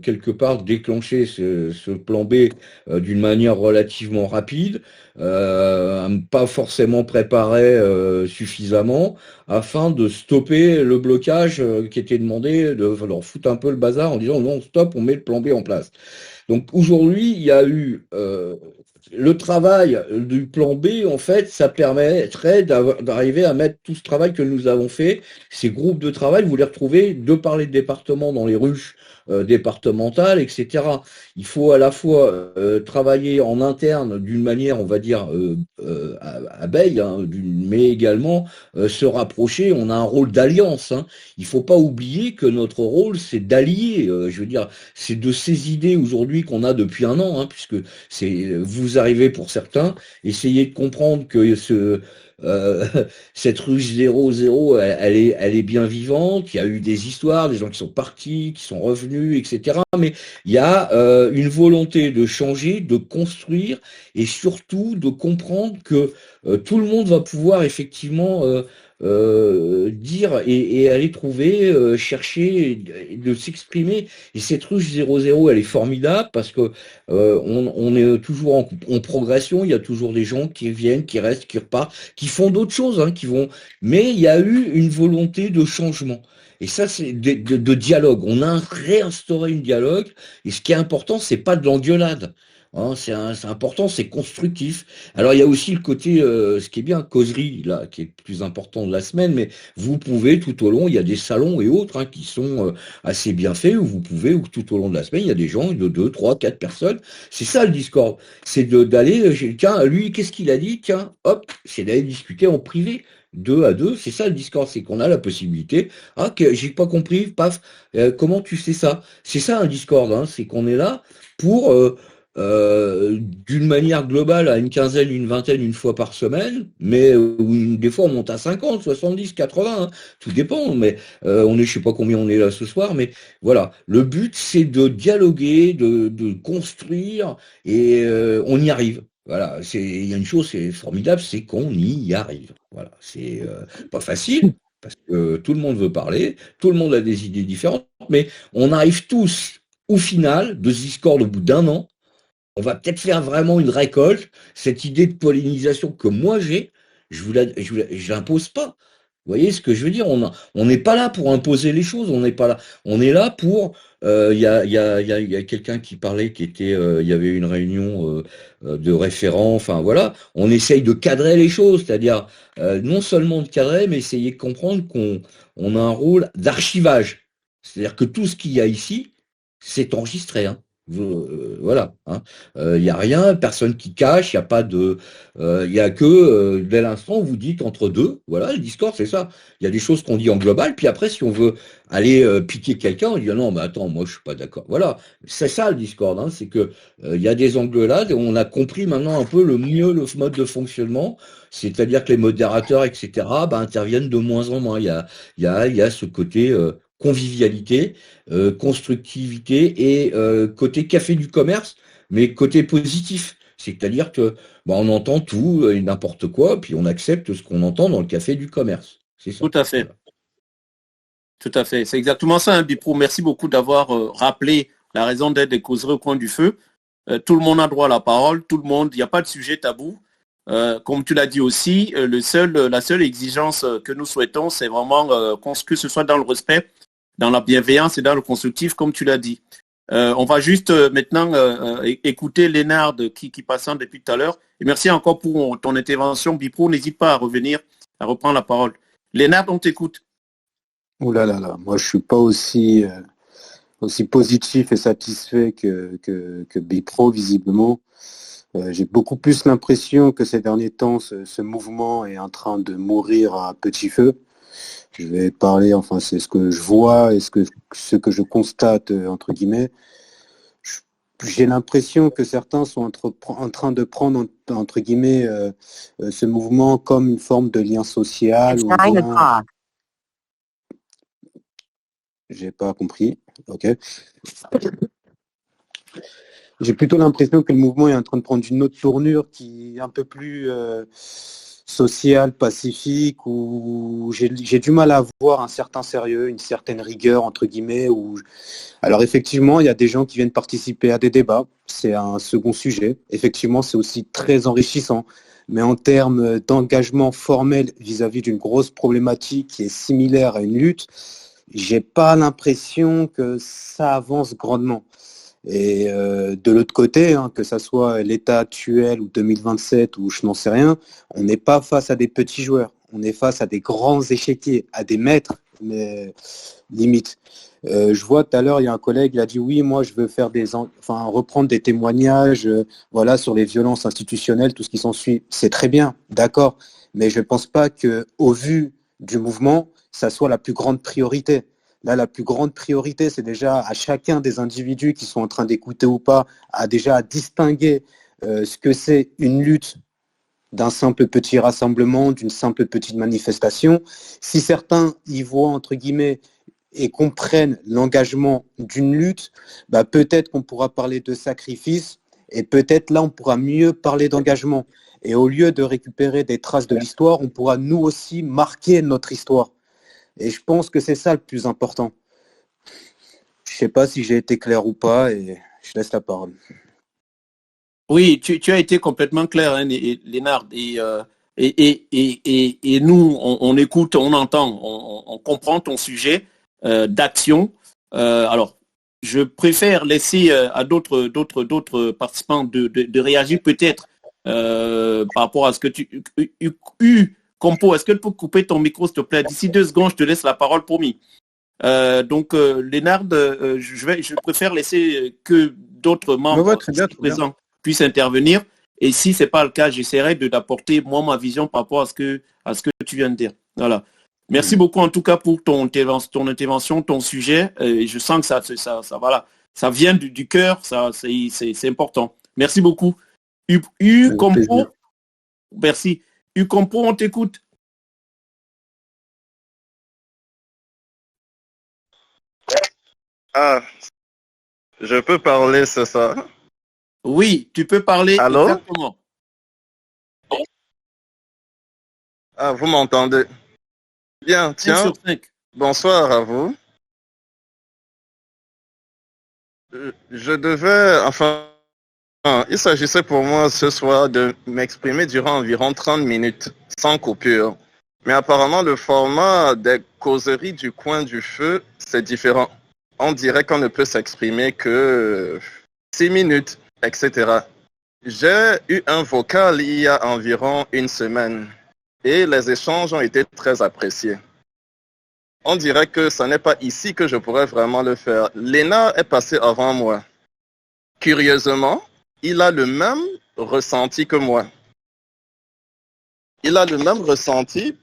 quelque part déclencher ce plan B d'une manière relativement rapide, pas forcément préparé suffisamment, afin de stopper le blocage qui était demandé, de leur foutre un peu le bazar en disant non, stop, on met le plan B en place. Donc aujourd'hui, il y a eu le travail du plan B, en fait, ça permettrait d'arriver à mettre tout ce travail que nous avons fait. Ces groupes de travail, vous les retrouvez de par les départements dans les ruches départementales, etc. Il faut à la fois travailler en interne d'une manière, on va dire, abeille, hein, mais également se rapprocher. On a un rôle d'alliance. Hein. Il ne faut pas oublier que notre rôle, c'est d'allier. Je veux dire, c'est de ces idées aujourd'hui qu'on a depuis 1 an, hein, puisque vous arrivez pour certains, essayez de comprendre que cette ruche 00, elle est bien vivante. Il y a eu des histoires, des gens qui sont partis, qui sont revenus, etc. Mais il y a une volonté de changer, de construire et surtout de comprendre que tout le monde va pouvoir effectivement dire et aller trouver, chercher, de s'exprimer. Et cette ruche 00, elle est formidable parce que on est toujours en progression. Il y a toujours des gens qui viennent, qui restent, qui repartent, qui font d'autres choses, hein, mais il y a eu une volonté de changement. Et ça, c'est de dialogue. On a réinstauré une dialogue. Et ce qui est important, c'est pas de l'engueulade. Hein, c'est important, c'est constructif. Alors il y a aussi le côté, ce qui est bien, causerie, là, qui est le plus important de la semaine, mais vous pouvez tout au long, il y a des salons et autres hein, qui sont assez bien faits, où vous pouvez, ou tout au long de la semaine, il y a des gens de 2, 3, 4 personnes. C'est ça le Discord. C'est d'aller, tiens, lui, qu'est-ce qu'il a dit? Tiens, hop, c'est d'aller discuter en privé. 2 à 2, c'est ça le Discord, c'est qu'on a la possibilité. Ah, que j'ai pas compris, paf, comment tu sais ça? C'est ça un Discord, hein, c'est qu'on est là pour d'une manière globale à une quinzaine, une vingtaine, une fois par semaine, mais des fois on monte à 50, 70, 80, hein, tout dépend, mais on est, je sais pas combien on est là ce soir, mais voilà, le but c'est de dialoguer, de construire, et on y arrive. Voilà, il y a une chose, c'est formidable, c'est qu'on y arrive. Voilà, c'est pas facile, parce que tout le monde veut parler, tout le monde a des idées différentes, mais on arrive tous, au final, de ce Discord au bout d'1 an, on va peut-être faire vraiment une récolte. Cette idée de pollinisation que moi j'ai, je l'impose pas. Vous voyez ce que je veux dire? On n'est pas là pour imposer les choses. On n'est pas là. On est là pour. Il y a quelqu'un qui parlait, il y avait une réunion de référents. Enfin voilà, on essaye de cadrer les choses, c'est-à-dire non seulement de cadrer, mais essayer de comprendre qu'on a un rôle d'archivage. C'est-à-dire que tout ce qu'il y a ici, c'est enregistré. Hein. Voilà. Hein. Il n'y a rien, personne qui cache, il n'y a pas de. Il y a que dès l'instant où vous dites entre deux, voilà, le Discord, c'est ça. Il y a des choses qu'on dit en global, puis après, si on veut aller piquer quelqu'un, on dit ah non, mais attends, moi je suis pas d'accord. Voilà. C'est ça le Discord, hein, c'est que il y a des engueulades et on a compris maintenant un peu le mode de fonctionnement, c'est-à-dire que les modérateurs, etc., interviennent de moins en moins. Il y a ce côté convivialité, constructivité et côté café du commerce, mais côté positif. C'est-à-dire que on entend tout et n'importe quoi, puis on accepte ce qu'on entend dans le café du commerce. C'est ça. Tout à fait. Voilà. Tout à fait. C'est exactement ça, hein, Bipro. Merci beaucoup d'avoir rappelé la raison d'être des causeries au coin du feu. Tout le monde a droit à la parole, tout le monde, il n'y a pas de sujet tabou. Comme tu l'as dit aussi, la seule exigence que nous souhaitons, c'est vraiment que ce soit dans le respect, dans la bienveillance et dans le constructif, comme tu l'as dit. On va juste maintenant écouter Lénard qui passant depuis tout à l'heure. Et merci encore pour ton intervention, Bipro. N'hésite pas à revenir, à reprendre la parole. Lénard, on t'écoute. Ouh là là là, moi je suis pas aussi aussi positif et satisfait que Bipro, visiblement. J'ai beaucoup plus l'impression que ces derniers temps, ce mouvement est en train de mourir à petit feu. Je vais parler, enfin, c'est ce que je vois et ce que je constate, entre guillemets. J'ai l'impression que certains sont en train de prendre, entre guillemets, ce mouvement comme une forme de lien social. Ou bien... J'ai pas compris. Ok. J'ai plutôt l'impression que le mouvement est en train de prendre une autre tournure qui est un peu plus sociale, pacifique, où j'ai du mal à voir un certain sérieux, une certaine rigueur, entre guillemets. Alors effectivement, il y a des gens qui viennent participer à des débats, c'est un second sujet. Effectivement, c'est aussi très enrichissant. Mais en termes d'engagement formel vis-à-vis d'une grosse problématique qui est similaire à une lutte, j'ai pas l'impression que ça avance grandement. Et de l'autre côté, que ça soit l'état actuel ou 2027 ou je n'en sais rien, on n'est pas face à des petits joueurs, on est face à des grands échiquiers, à des maîtres, mais limite. Je vois tout à l'heure, il y a un collègue, il a dit oui, moi je veux faire reprendre des témoignages voilà, sur les violences institutionnelles, tout ce qui s'ensuit. C'est très bien, d'accord, mais je ne pense pas qu'au vu du mouvement, ça soit la plus grande priorité. Là, la plus grande priorité, c'est déjà à chacun des individus qui sont en train d'écouter ou pas, à distinguer ce que c'est une lutte d'un simple petit rassemblement, d'une simple petite manifestation. Si certains y voient, entre guillemets, et comprennent l'engagement d'une lutte, peut-être qu'on pourra parler de sacrifice et peut-être là, on pourra mieux parler d'engagement. Et au lieu de récupérer des traces de l'histoire, on pourra nous aussi marquer notre histoire. Et je pense que c'est ça le plus important. Je ne sais pas si j'ai été clair ou pas et je laisse la parole. Oui, tu as été complètement clair, hein, Lénard. Et nous, on écoute, on entend, on comprend ton sujet d'action. Alors, je préfère laisser à d'autres participants de réagir peut-être par rapport à ce que Compo, est-ce que tu peux couper ton micro, s'il te plaît? D'ici 2 secondes, je te laisse la parole, promis. Lénard, je préfère laisser que d'autres membres présents puissent intervenir. Et si ce n'est pas le cas, j'essaierai d'apporter moi ma vision par rapport à ce que tu viens de dire. Voilà. Merci beaucoup en tout cas pour ton intervention, ton sujet. Je sens que ça vient du cœur, c'est important. Merci beaucoup. Compo, merci. Compo, on t'écoute. Ah, je peux parler, c'est ça? Oui, tu peux parler. Allô? Exactement. Ah, vous m'entendez? Bien, tiens. 5 sur 5. Bonsoir à vous. Je devais, il s'agissait pour moi ce soir de m'exprimer durant environ 30 minutes, sans coupure. Mais apparemment, le format des causeries du coin du feu, c'est différent. On dirait qu'on ne peut s'exprimer que 6 minutes, etc. J'ai eu un vocal il y a environ 1 semaine et les échanges ont été très appréciés. On dirait que ce n'est pas ici que je pourrais vraiment le faire. Léna est passé avant moi. Curieusement, il a le même ressenti que moi. Il a le même ressenti.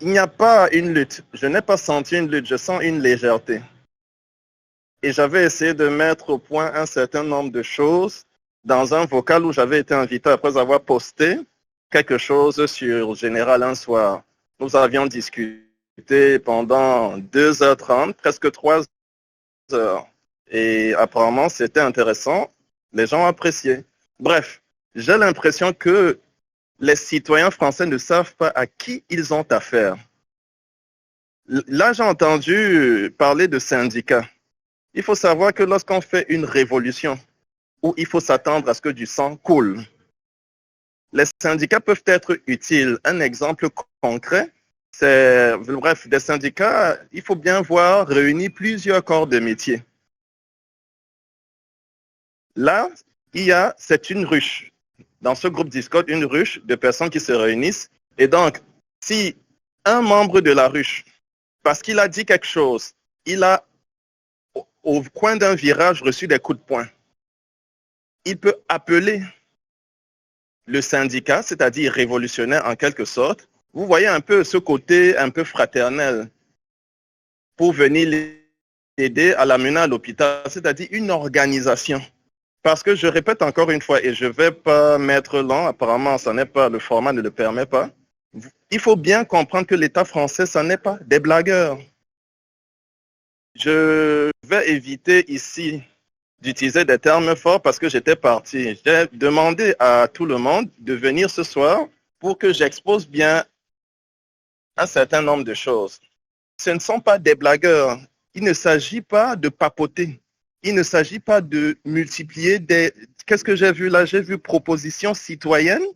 Il n'y a pas une lutte. Je n'ai pas senti une lutte. Je sens une légèreté. Et j'avais essayé de mettre au point un certain nombre de choses dans un vocal où j'avais été invité après avoir posté quelque chose sur Général un soir. Nous avions discuté pendant 2h30, presque 3 heures. Et apparemment, c'était intéressant. Les gens appréciaient. Bref, j'ai l'impression que les citoyens français ne savent pas à qui ils ont affaire. Là, j'ai entendu parler de syndicats. Il faut savoir que lorsqu'on fait une révolution où il faut s'attendre à ce que du sang coule, les syndicats peuvent être utiles. Un exemple concret, c'est, bref, des syndicats, il faut bien voir réunir plusieurs corps de métier. Là, c'est une ruche. Dans ce groupe Discord, une ruche de personnes qui se réunissent. Et donc, si un membre de la ruche, parce qu'il a dit quelque chose, il a au coin d'un virage reçu des coups de poing, il peut appeler le syndicat, c'est-à-dire révolutionnaire en quelque sorte. Vous voyez un peu ce côté un peu fraternel pour venir l'aider à l'amener à l'hôpital, c'est-à-dire une organisation. Parce que je répète encore une fois, et je ne vais pas mettre long, apparemment ça n'est pas, le format ne le permet pas, il faut bien comprendre que l'État français, ça n'est pas des blagueurs. Je vais éviter ici d'utiliser des termes forts parce que j'étais parti. J'ai demandé à tout le monde de venir ce soir pour que j'expose bien un certain nombre de choses. Ce ne sont pas des blagueurs. Il ne s'agit pas de papoter. Il ne s'agit pas de multiplier des... Qu'est-ce que j'ai vu là? J'ai vu propositions citoyennes.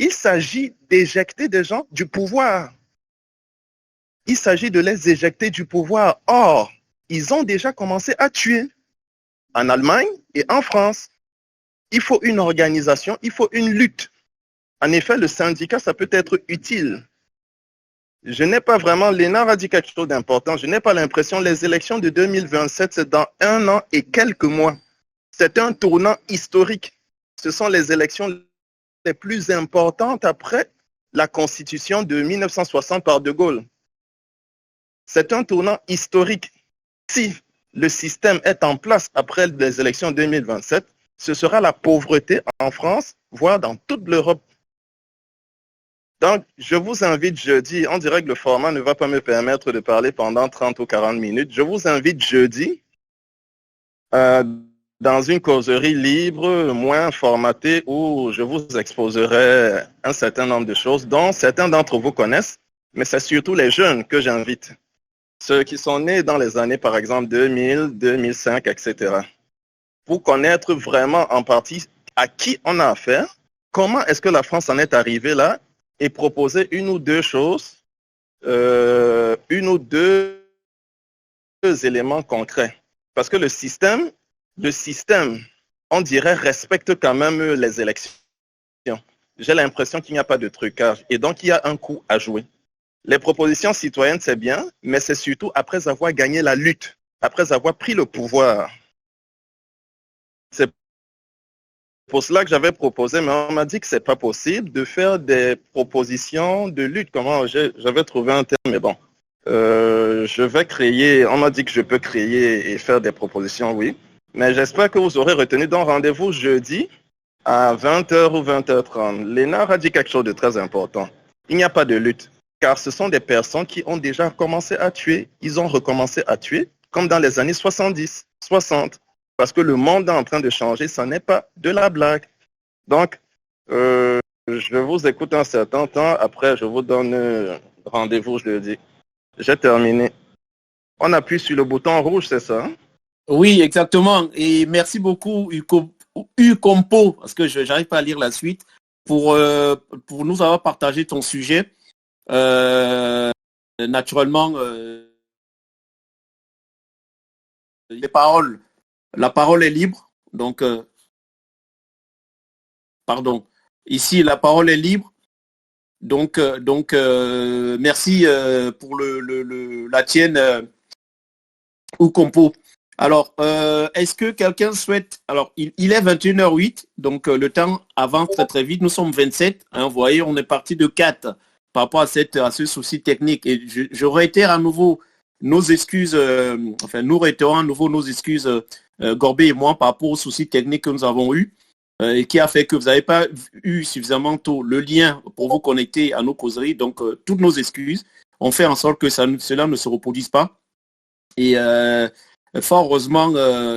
Il s'agit d'éjecter des gens du pouvoir. Il s'agit de les éjecter du pouvoir. Or, ils ont déjà commencé à tuer en Allemagne et en France. Il faut une organisation, il faut une lutte. En effet, le syndicat, ça peut être utile. Je n'ai pas vraiment, l'ENAR a dit quelque chose d'important, je n'ai pas l'impression, les élections de 2027, c'est dans 1 an et quelques mois. C'est un tournant historique. Ce sont les élections les plus importantes après la Constitution de 1960 par De Gaulle. C'est un tournant historique. Si le système est en place après les élections 2027, ce sera la pauvreté en France, voire dans toute l'Europe. Donc, je vous invite jeudi, on dirait que le format ne va pas me permettre de parler pendant 30 ou 40 minutes. Je vous invite jeudi dans une causerie libre, moins formatée, où je vous exposerai un certain nombre de choses dont certains d'entre vous connaissent, mais c'est surtout les jeunes que j'invite. Ceux qui sont nés dans les années, par exemple, 2000, 2005, etc. Pour connaître vraiment en partie à qui on a affaire, comment est-ce que la France en est arrivée là, et proposer une ou deux choses, une ou deux éléments concrets. Parce que le système, on dirait, respecte quand même les élections. J'ai l'impression qu'il n'y a pas de trucage et donc il y a un coup à jouer. Les propositions citoyennes, c'est bien, mais c'est surtout après avoir gagné la lutte, après avoir pris le pouvoir. C'est pour cela que j'avais proposé, mais on m'a dit que ce n'est pas possible de faire des propositions de lutte. Comment j'avais trouvé un terme, mais bon. Je vais créer, on m'a dit que je peux créer et faire des propositions, oui. Mais j'espère que vous aurez retenu donc rendez-vous jeudi à 20h ou 20h30. L'ENAR a dit quelque chose de très important. Il n'y a pas de lutte, car ce sont des personnes qui ont déjà commencé à tuer. Ils ont recommencé à tuer, comme dans les années 70, 60. Parce que le monde est en train de changer, ça n'est pas de la blague. Donc, je vous écoute un certain temps, après je vous donne rendez-vous jeudi. J'ai terminé. On appuie sur le bouton rouge, c'est ça? Oui, exactement. Et merci beaucoup, Ucompo, parce que je n'arrive pas à lire la suite, pour nous avoir partagé ton sujet. Naturellement, la parole est libre. Donc, pardon. Ici, la parole est libre. Donc, merci pour la tienne, Ucompo. Alors, est-ce que quelqu'un souhaite... Alors, il est 21h08, donc le temps avance très très vite. Nous sommes 27. Hein, vous voyez, on est parti de 4 par rapport à ce souci technique. Et je réitère à nouveau nos excuses, nous réitérons à nouveau nos excuses, Gorbet et moi, par rapport aux soucis techniques que nous avons eus et qui a fait que vous n'avez pas eu suffisamment tôt le lien pour vous connecter à nos causeries. Donc, toutes nos excuses. On fait en sorte que cela ne se reproduise pas. Et fort heureusement,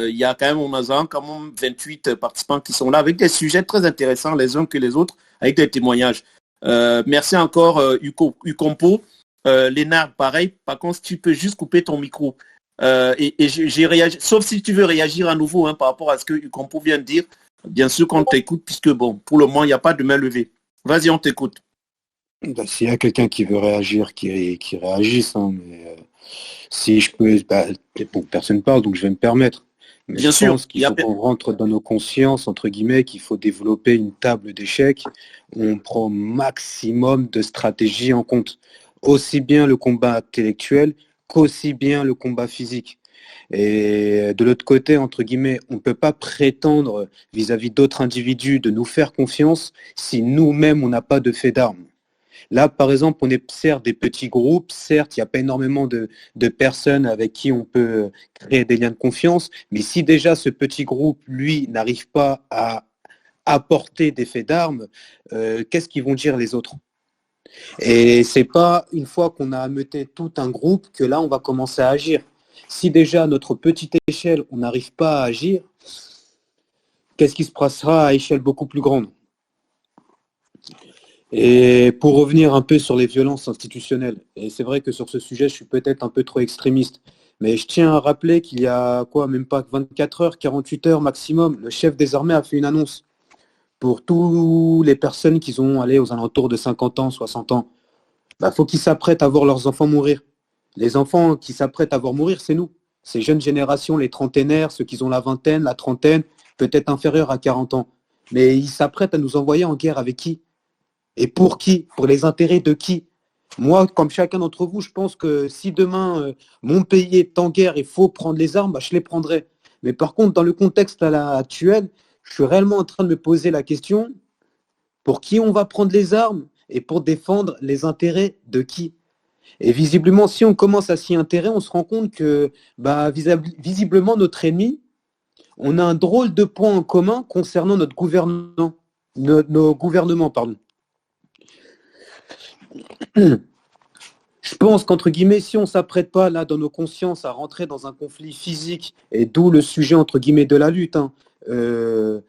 il y a quand même 28 participants qui sont là avec des sujets très intéressants les uns que les autres, avec des témoignages. Merci encore, Ucompo. Lénard, pareil. Par contre, tu peux juste couper ton micro. Et j'ai réagi, sauf si tu veux réagir à nouveau par rapport à ce que Ucompo vient de dire. Bien sûr qu'on t'écoute, puisque bon, pour le moment, il n'y a pas de main levée. Vas-y, on t'écoute. S'il y a quelqu'un qui veut réagir, qui réagisse. Mais, si je peux, personne ne parle, donc je vais me permettre. Mais bien je sûr, pense qu'il faut qu'on rentre dans nos consciences, entre guillemets, qu'il faut développer une table d'échecs où on prend maximum de stratégies en compte. Aussi bien le combat intellectuel qu'aussi bien le combat physique. Et de l'autre côté, entre guillemets, on ne peut pas prétendre vis-à-vis d'autres individus de nous faire confiance si nous-mêmes, on n'a pas de fait d'armes. Là, par exemple, on est certes des petits groupes, certes, il n'y a pas énormément de personnes avec qui on peut créer des liens de confiance, mais si déjà ce petit groupe, lui, n'arrive pas à apporter des faits d'armes, qu'est-ce qu'ils vont dire les autres? Et c'est pas une fois qu'on a ameuté tout un groupe que là, on va commencer à agir. Si déjà, à notre petite échelle, on n'arrive pas à agir, qu'est-ce qui se passera à échelle beaucoup plus grande? Et pour revenir un peu sur les violences institutionnelles, et c'est vrai que sur ce sujet, je suis peut-être un peu trop extrémiste, mais je tiens à rappeler qu'il y a même pas 24 heures, 48 heures maximum, le chef des armées a fait une annonce pour toutes les personnes qui sont allées aux alentours de 50 ans, 60 ans. Faut qu'ils s'apprêtent à voir leurs enfants mourir. Les enfants qui s'apprêtent à voir mourir, c'est nous. Ces jeunes générations, les trentenaires, ceux qui ont la vingtaine, la trentaine, peut-être inférieurs à 40 ans. Mais ils s'apprêtent à nous envoyer en guerre avec qui? Et pour qui? Pour les intérêts de qui? Moi, comme chacun d'entre vous, je pense que si demain, mon pays est en guerre, il faut prendre les armes, je les prendrai. Mais par contre, dans le contexte actuel, je suis réellement en train de me poser la question, pour qui on va prendre les armes et pour défendre les intérêts de qui? Et visiblement, si on commence à s'y intéresser, on se rend compte que visiblement, notre ennemi, on a un drôle de point en commun concernant notre gouvernement, nos gouvernements, pardon. Je pense qu'entre guillemets, si on ne s'apprête pas là dans nos consciences à rentrer dans un conflit physique, et d'où le sujet entre guillemets de la lutte, je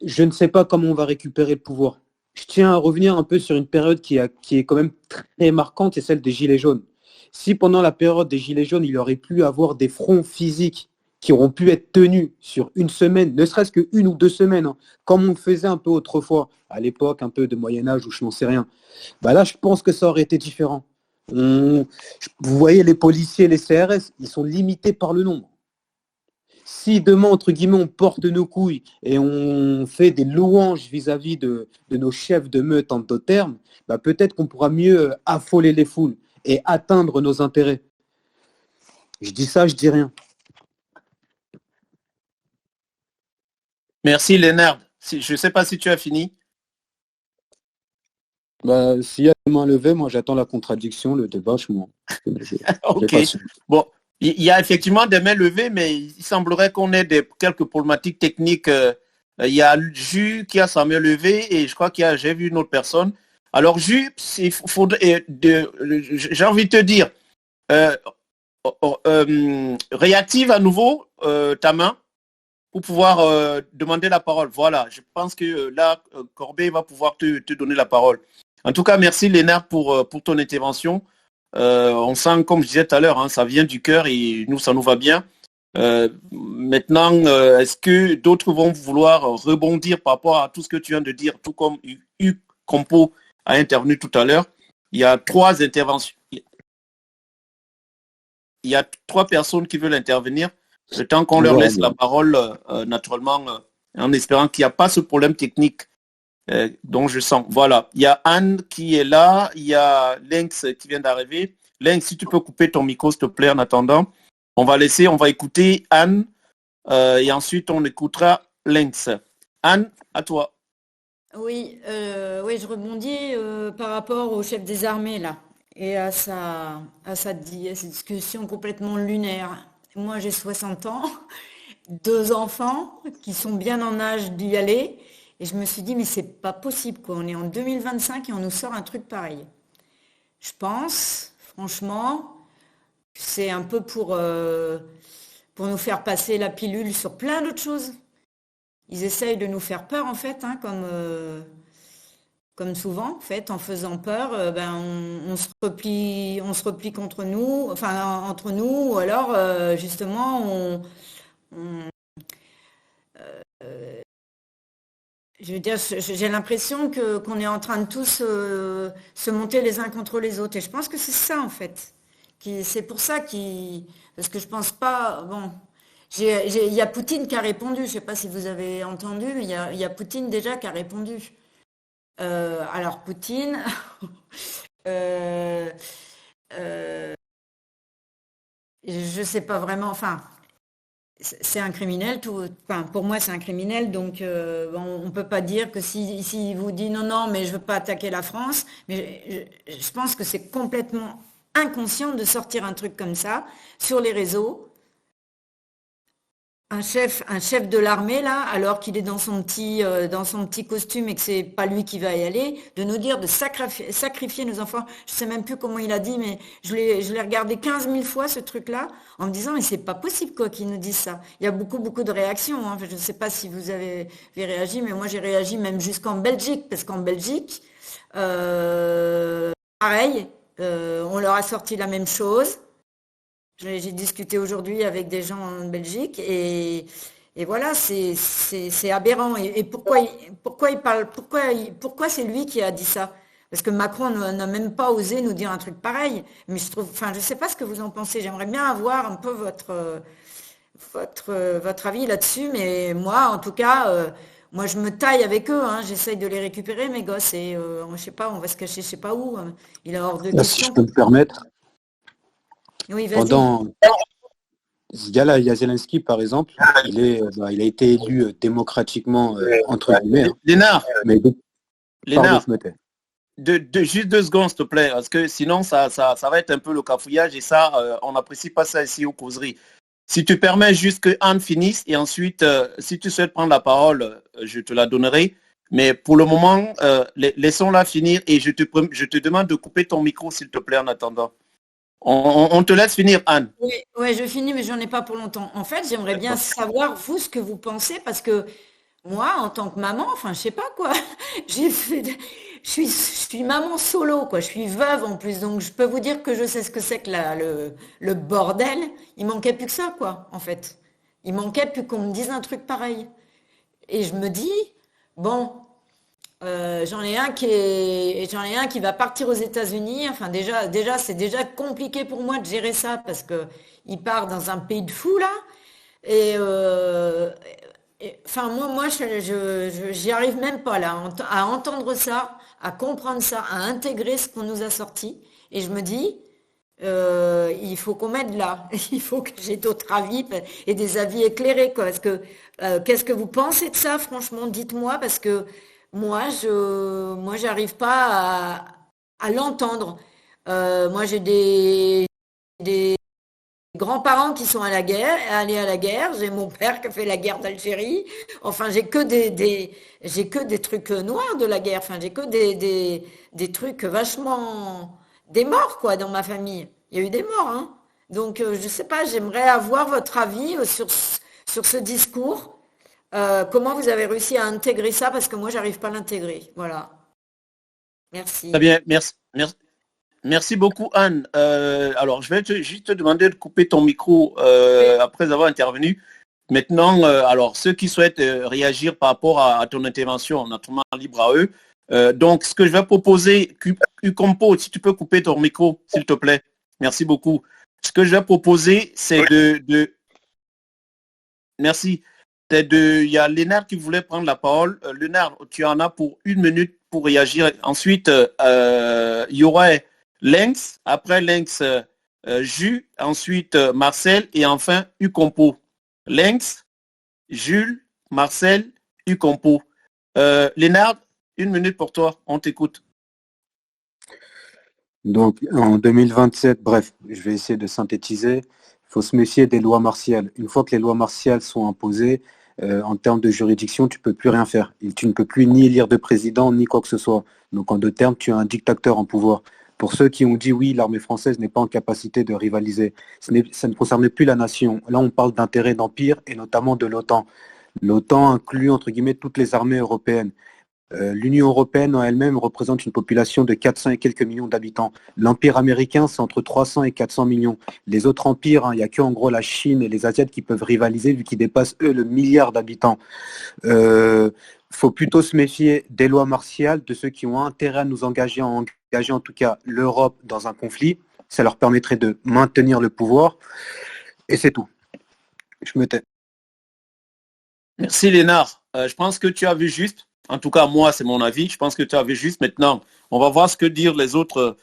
ne sais pas comment on va récupérer le pouvoir. Je tiens à revenir un peu sur une période qui est quand même très marquante, c'est celle des Gilets jaunes. Si pendant la période des Gilets jaunes, il aurait pu avoir des fronts physiques qui auront pu être tenus sur une semaine, ne serait-ce qu'une ou 2 semaines, comme on faisait un peu autrefois, à l'époque un peu de Moyen-Âge où je n'en sais rien, là je pense que ça aurait été différent. Vous voyez les policiers, les CRS, ils sont limités par le nombre. Si demain, entre guillemets, on porte nos couilles et on fait des louanges vis-à-vis de nos chefs de meute en d'autres termes, peut-être qu'on pourra mieux affoler les foules et atteindre nos intérêts. Je dis ça, je dis rien. Merci Lénard. Je ne sais pas si tu as fini. S'il y a des mains levées, moi j'attends la contradiction, le débat, je m'en. Ok. Bon, il y a effectivement des mains levées, mais il semblerait qu'on ait quelques problématiques techniques. Il y a Jus qui a sa main levée et je crois j'ai vu une autre personne. Alors Jus, j'ai envie de te dire, réactive à nouveau ta main pour pouvoir demander la parole. Voilà, je pense que là, Corbet va pouvoir te donner la parole. En tout cas, merci Lénard pour ton intervention. On sent, comme je disais tout à l'heure, ça vient du cœur et nous, ça nous va bien. Maintenant, est-ce que d'autres vont vouloir rebondir par rapport à tout ce que tu viens de dire, tout comme Hugues Compo a intervenu tout à l'heure? Il y a 3 interventions. Il y a 3 personnes qui veulent intervenir. Le temps qu'on leur laisse la parole, naturellement, en espérant qu'il n'y a pas ce problème technique dont je sens. Voilà. Il y a Anne qui est là. Il y a Lynx qui vient d'arriver. Lynx, si tu peux couper ton micro, s'il te plaît, en attendant. On va écouter Anne et ensuite on écoutera Lynx. Anne, à toi. Oui, je rebondis par rapport au chef des armées là et à cette discussion complètement lunaire. Moi, j'ai 60 ans, 2 enfants qui sont bien en âge d'y aller. Et je me suis dit, mais c'est pas possible, quoi. On est en 2025 et on nous sort un truc pareil. Je pense, franchement, que c'est un peu pour nous faire passer la pilule sur plein d'autres choses. Ils essayent de nous faire peur, en fait, comme souvent, en fait, en faisant peur, on se replie contre nous, enfin entre nous, ou alors justement je veux dire, j'ai l'impression qu'on est en train de tous se monter les uns contre les autres. Et je pense que c'est ça, en fait. C'est pour ça parce que je pense pas. Bon, il y a Poutine qui a répondu. Je ne sais pas si vous avez entendu, mais il y a Poutine déjà qui a répondu. Alors Poutine, je sais pas vraiment, enfin, c'est un criminel, enfin, pour moi c'est un criminel, donc on peut pas dire que si vous dit non, mais je veux pas attaquer la France, mais je pense que c'est complètement inconscient de sortir un truc comme ça sur les réseaux. Un chef de l'armée là, alors qu'il est dans son petit costume et que c'est pas lui qui va y aller, de nous dire de sacrifier nos enfants. Je sais même plus comment il a dit, mais je l'ai regardé 15 000 fois ce truc-là, en me disant mais c'est pas possible quoi qu'ils nous disent ça. Il y a beaucoup de réactions. Hein. Enfin, je ne sais pas si vous avez réagi, mais moi j'ai réagi même jusqu'en Belgique, parce qu'en Belgique, pareil, on leur a sorti la même chose. J'ai discuté aujourd'hui avec des gens en Belgique et voilà, c'est aberrant. Et pourquoi il parle, pourquoi c'est lui qui a dit ça? Parce que Macron n'a même pas osé nous dire un truc pareil. Mais je trouve, enfin, je sais pas ce que vous en pensez. J'aimerais bien avoir un peu votre avis là-dessus. Mais moi, en tout cas, moi, je me taille avec eux. Hein. J'essaye de les récupérer, mes gosses. Et je sais pas, on va se cacher, je sais pas où. Il est hors de Là, si question. je peux me permettre, Oui, vas-y. il y a Zelensky, par exemple, il a été élu démocratiquement, entre guillemets. Hein. Lénard, Mais pardon, Lénard, je me tais. juste 2 secondes, s'il te plaît, parce que sinon, ça va être un peu le cafouillage et ça, on n'apprécie pas ça ici aux causeries. Si tu permets juste que Anne finisse et ensuite, si tu souhaites prendre la parole, je te la donnerai. Mais pour le moment, laissons-la finir et je te demande de couper ton micro, s'il te plaît, en attendant. On te laisse finir, Anne. Oui, je finis, mais j'en ai pas pour longtemps. En fait, j'aimerais bien savoir, vous, ce que vous pensez, parce que moi, en tant que maman, enfin, je sais pas quoi, je suis maman solo, quoi. Je suis veuve en plus, donc je peux vous dire que je sais ce que c'est que le bordel. Il manquait plus que ça, quoi, en fait. Il manquait plus qu'on me dise un truc pareil. Et je me dis, bon, j'en ai un qui va partir aux États-Unis. Enfin, déjà, c'est déjà compliqué pour moi de gérer ça parce que il part dans un pays de fous là. Et, enfin, moi, j'y arrive même pas là à entendre ça, à comprendre ça, à intégrer ce qu'on nous a sorti. Et je me dis, il faut qu'on m'aide là. Il faut que j'ai d'autres avis et des avis éclairés, quoi. Parce que qu'est-ce que vous pensez de ça, franchement, dites-moi, parce que moi, j'arrive pas à l'entendre. Moi, j'ai des grands-parents qui sont allés à la guerre. J'ai mon père qui a fait la guerre d'Algérie. Enfin, j'ai que des trucs noirs de la guerre. Enfin, j'ai que des trucs vachement des morts, quoi, dans ma famille. Il y a eu des morts, hein. Donc, je sais pas, j'aimerais avoir votre avis sur ce discours. Comment vous avez réussi à intégrer ça? Parce que moi, j'arrive pas à l'intégrer. Voilà. Merci. Très bien, merci beaucoup, Anne. Alors, je vais juste te demander de couper ton micro après avoir intervenu. Maintenant, alors, ceux qui souhaitent réagir par rapport à ton intervention, naturellement libre à eux. Donc, ce que je vais proposer, Ucompo, si tu peux couper ton micro, s'il te plaît. Merci beaucoup. Ce que je vais proposer, c'est Merci. Il y a Lénard qui voulait prendre la parole. Lénard, tu en as pour 1 minute pour réagir. Ensuite, il y aurait Lynx, après Lynx, Jules, ensuite Marcel et enfin Ucompo. Lynx, Jules, Marcel, Ucompo. Lénard, 1 minute pour toi, on t'écoute. Donc, en 2027, bref, je vais essayer de synthétiser. Il faut se méfier des lois martiales. Une fois que les lois martiales sont imposées, en termes de juridiction, tu ne peux plus rien faire. Tu ne peux plus ni élire de président, ni quoi que ce soit. Donc, en 2 termes, tu es un dictateur en pouvoir. Pour ceux qui ont dit oui, l'armée française n'est pas en capacité de rivaliser, ça ne concerne plus la nation. Là, on parle d'intérêt d'empire et notamment de l'OTAN. L'OTAN inclut, entre guillemets, toutes les armées européennes. L'Union européenne en elle-même représente une population de 400 et quelques millions d'habitants. L'empire américain, c'est entre 300 et 400 millions. Les autres empires, il n'y a que en gros la Chine et les Asiates qui peuvent rivaliser vu qu'ils dépassent eux le milliard d'habitants. Faut plutôt se méfier des lois martiales, de ceux qui ont intérêt à nous engager en tout cas l'Europe dans un conflit. Ça leur permettrait de maintenir le pouvoir. Et c'est tout. Je me tais. Merci Lénard. Je pense que tu as vu juste. En tout cas, moi, c'est mon avis. Je pense que tu as vu juste. Maintenant, on va voir ce que disent les autres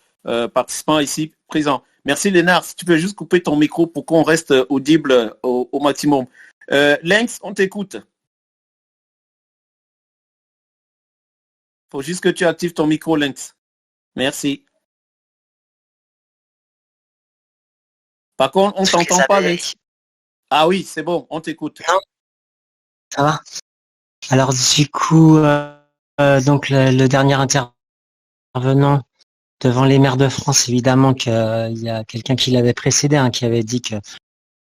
participants ici présents. Merci Lénard, si tu peux juste couper ton micro pour qu'on reste audible au maximum. Lynx, on t'écoute. Faut juste que tu actives ton micro, Lynx. Merci. Par contre, on ne t'entend pas, Lynx. Ah oui, c'est bon, on t'écoute. Non, ça va. Alors du coup, donc le dernier intervenant devant les maires de France, évidemment qu'il y a quelqu'un qui l'avait précédé, hein, qui avait dit que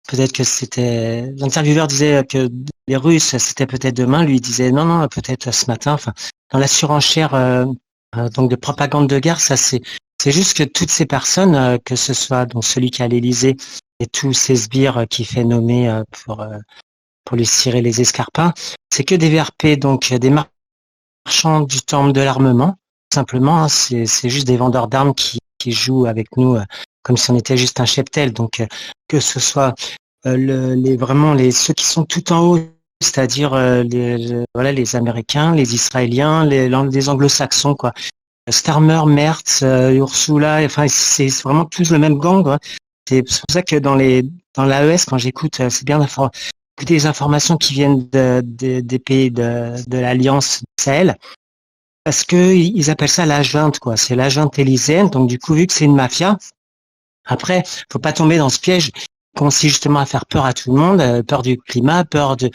peut-être que c'était... L'intervieweur disait que les Russes, c'était peut-être demain. Lui, il disait non, peut-être ce matin. Enfin, dans la surenchère donc de propagande de guerre, ça c'est juste que toutes ces personnes, que ce soit donc celui qui est à l'Élysée et tous ces sbires qui fait nommer pour lui cirer les escarpins, c'est que des VRP, donc des marchands du temple de l'armement. Simplement, hein, c'est juste des vendeurs d'armes qui jouent avec nous comme si on était juste un cheptel. Donc que ce soit ceux qui sont tout en haut, c'est-à-dire les Américains, les Israéliens, les Anglo-Saxons, quoi. Starmer, Merz, Ursula, enfin c'est vraiment tous le même gang, quoi. C'est pour ça que dans l'AES, quand j'écoute, c'est bien d'écouter les informations qui viennent des pays de l'Alliance Sahel. Parce que ils appellent ça la junte, quoi. C'est la junte élyséenne. Donc, du coup, vu que c'est une mafia, après, faut pas tomber dans ce piège qui consiste justement à faire peur à tout le monde, peur du climat, peur de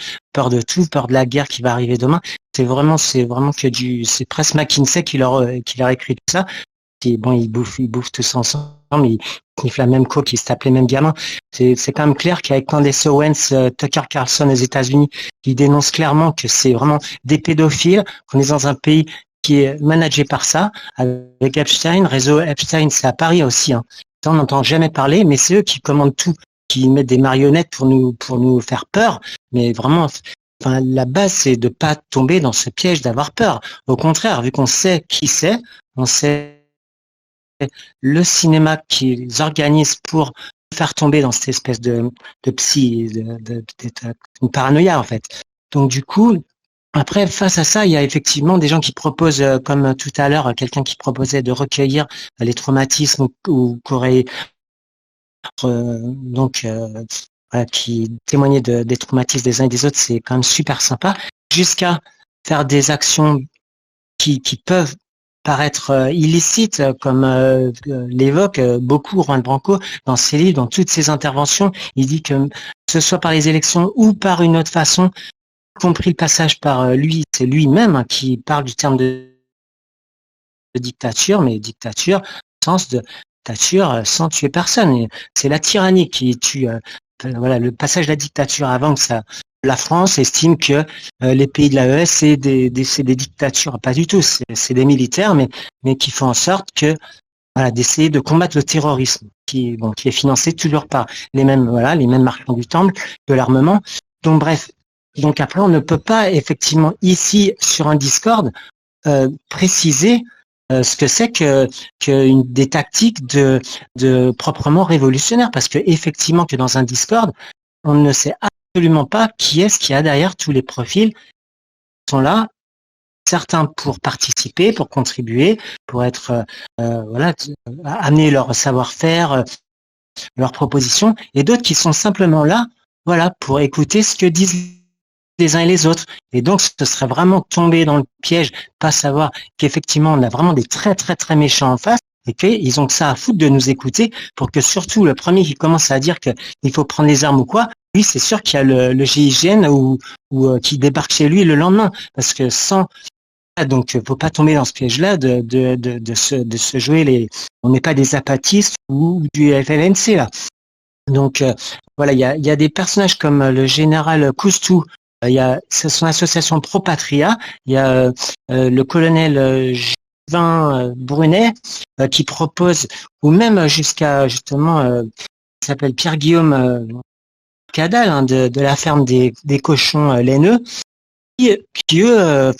tout, peur de la guerre qui va arriver demain. C'est vraiment que c'est presque McKinsey qui leur écrit tout ça. Puis, bon, ils bouffent tous ensemble, ils sniffent la même coke, ils se tapent les mêmes gamins. C'est quand même clair qu'avec Candace Owens, Tucker Carlson aux États-Unis, ils dénoncent clairement que c'est vraiment des pédophiles, qu'on est dans un pays qui est managé par ça, avec Epstein, réseau Epstein, c'est à Paris aussi, hein. Ça, on n'entend jamais parler, mais c'est eux qui commandent tout, qui mettent des marionnettes pour nous faire peur. Mais vraiment, enfin, la base, c'est de pas tomber dans ce piège d'avoir peur. Au contraire, vu qu'on sait qui c'est, on sait le cinéma qu'ils organisent pour faire tomber dans cette espèce de une paranoïa, en fait. Donc, du coup, après, face à ça, il y a effectivement des gens qui proposent, comme tout à l'heure, quelqu'un qui proposait de recueillir les traumatismes ou qu'aurait qui témoignait des traumatismes des uns et des autres, c'est quand même super sympa, jusqu'à faire des actions qui peuvent paraître illicites, comme l'évoque beaucoup Juan Branco dans ses livres, dans toutes ses interventions. Il dit que ce soit par les élections ou par une autre façon, compris le passage par lui, c'est lui-même hein, qui parle du terme de dictature, mais dictature, sens de dictature sans tuer personne. C'est la tyrannie qui tue. Voilà, le passage de la dictature avant que ça. La France estime que les pays de l'AES c'est des dictatures, pas du tout. C'est des militaires, mais qui font en sorte que voilà, d'essayer de combattre le terrorisme, qui est financé toujours par les mêmes marchands du temple, de l'armement. Donc bref. Donc après, on ne peut pas effectivement ici sur un Discord préciser ce que c'est que des tactiques de proprement révolutionnaires, parce que effectivement que dans un Discord, on ne sait absolument pas qui est-ce qu'il y a derrière tous les profils qui sont là, certains pour participer, pour contribuer, pour être amener leur savoir-faire, leurs propositions, et d'autres qui sont simplement là, voilà, pour écouter ce que disent les uns et les autres. Et donc, ce serait vraiment tomber dans le piège, pas savoir qu'effectivement, on a vraiment des très, très, très méchants en face et qu'ils ont que ça à foutre de nous écouter pour que surtout le premier qui commence à dire qu'il faut prendre les armes ou quoi, lui, c'est sûr qu'il y a le GIGN ou qui débarque chez lui le lendemain. Parce que donc, faut pas tomber dans ce piège-là de se jouer on n'est pas des apatistes ou du FLNC, là. Donc, voilà, il y a des personnages comme le général Coustou. Il y a son association Pro-Patria, il y a le colonel Juvin Brunet qui propose, ou même jusqu'à justement, il s'appelle Pierre-Guillaume Cadal hein, de la ferme des cochons laineux, qui eux,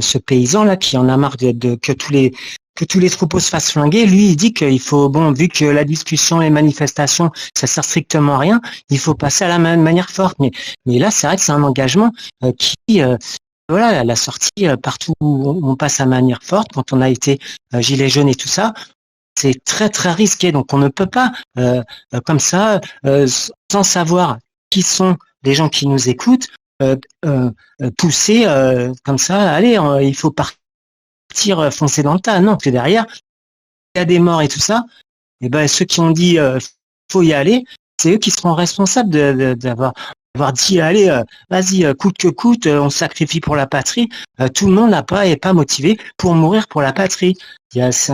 ce paysan là qui en a marre que tous les troupeaux se fassent flinguer, lui, il dit qu'il faut, vu que la discussion, les manifestations, ça sert strictement à rien, il faut passer à la manière forte. Mais là, c'est vrai que c'est un engagement qui voilà, la sortie partout où on passe à manière forte, quand on a été gilet jaune et tout ça, c'est très très risqué. Donc on ne peut pas comme ça, sans savoir qui sont les gens qui nous écoutent, pousser comme ça. Allez, il faut partir foncer dans le tas. Non, parce que derrière, il y a des morts et tout ça. Et ben ceux qui ont dit faut y aller, c'est eux qui seront responsables d'avoir dit allez, vas-y, coûte que coûte, on se sacrifie pour la patrie. Tout le monde est pas motivé pour mourir pour la patrie. C'est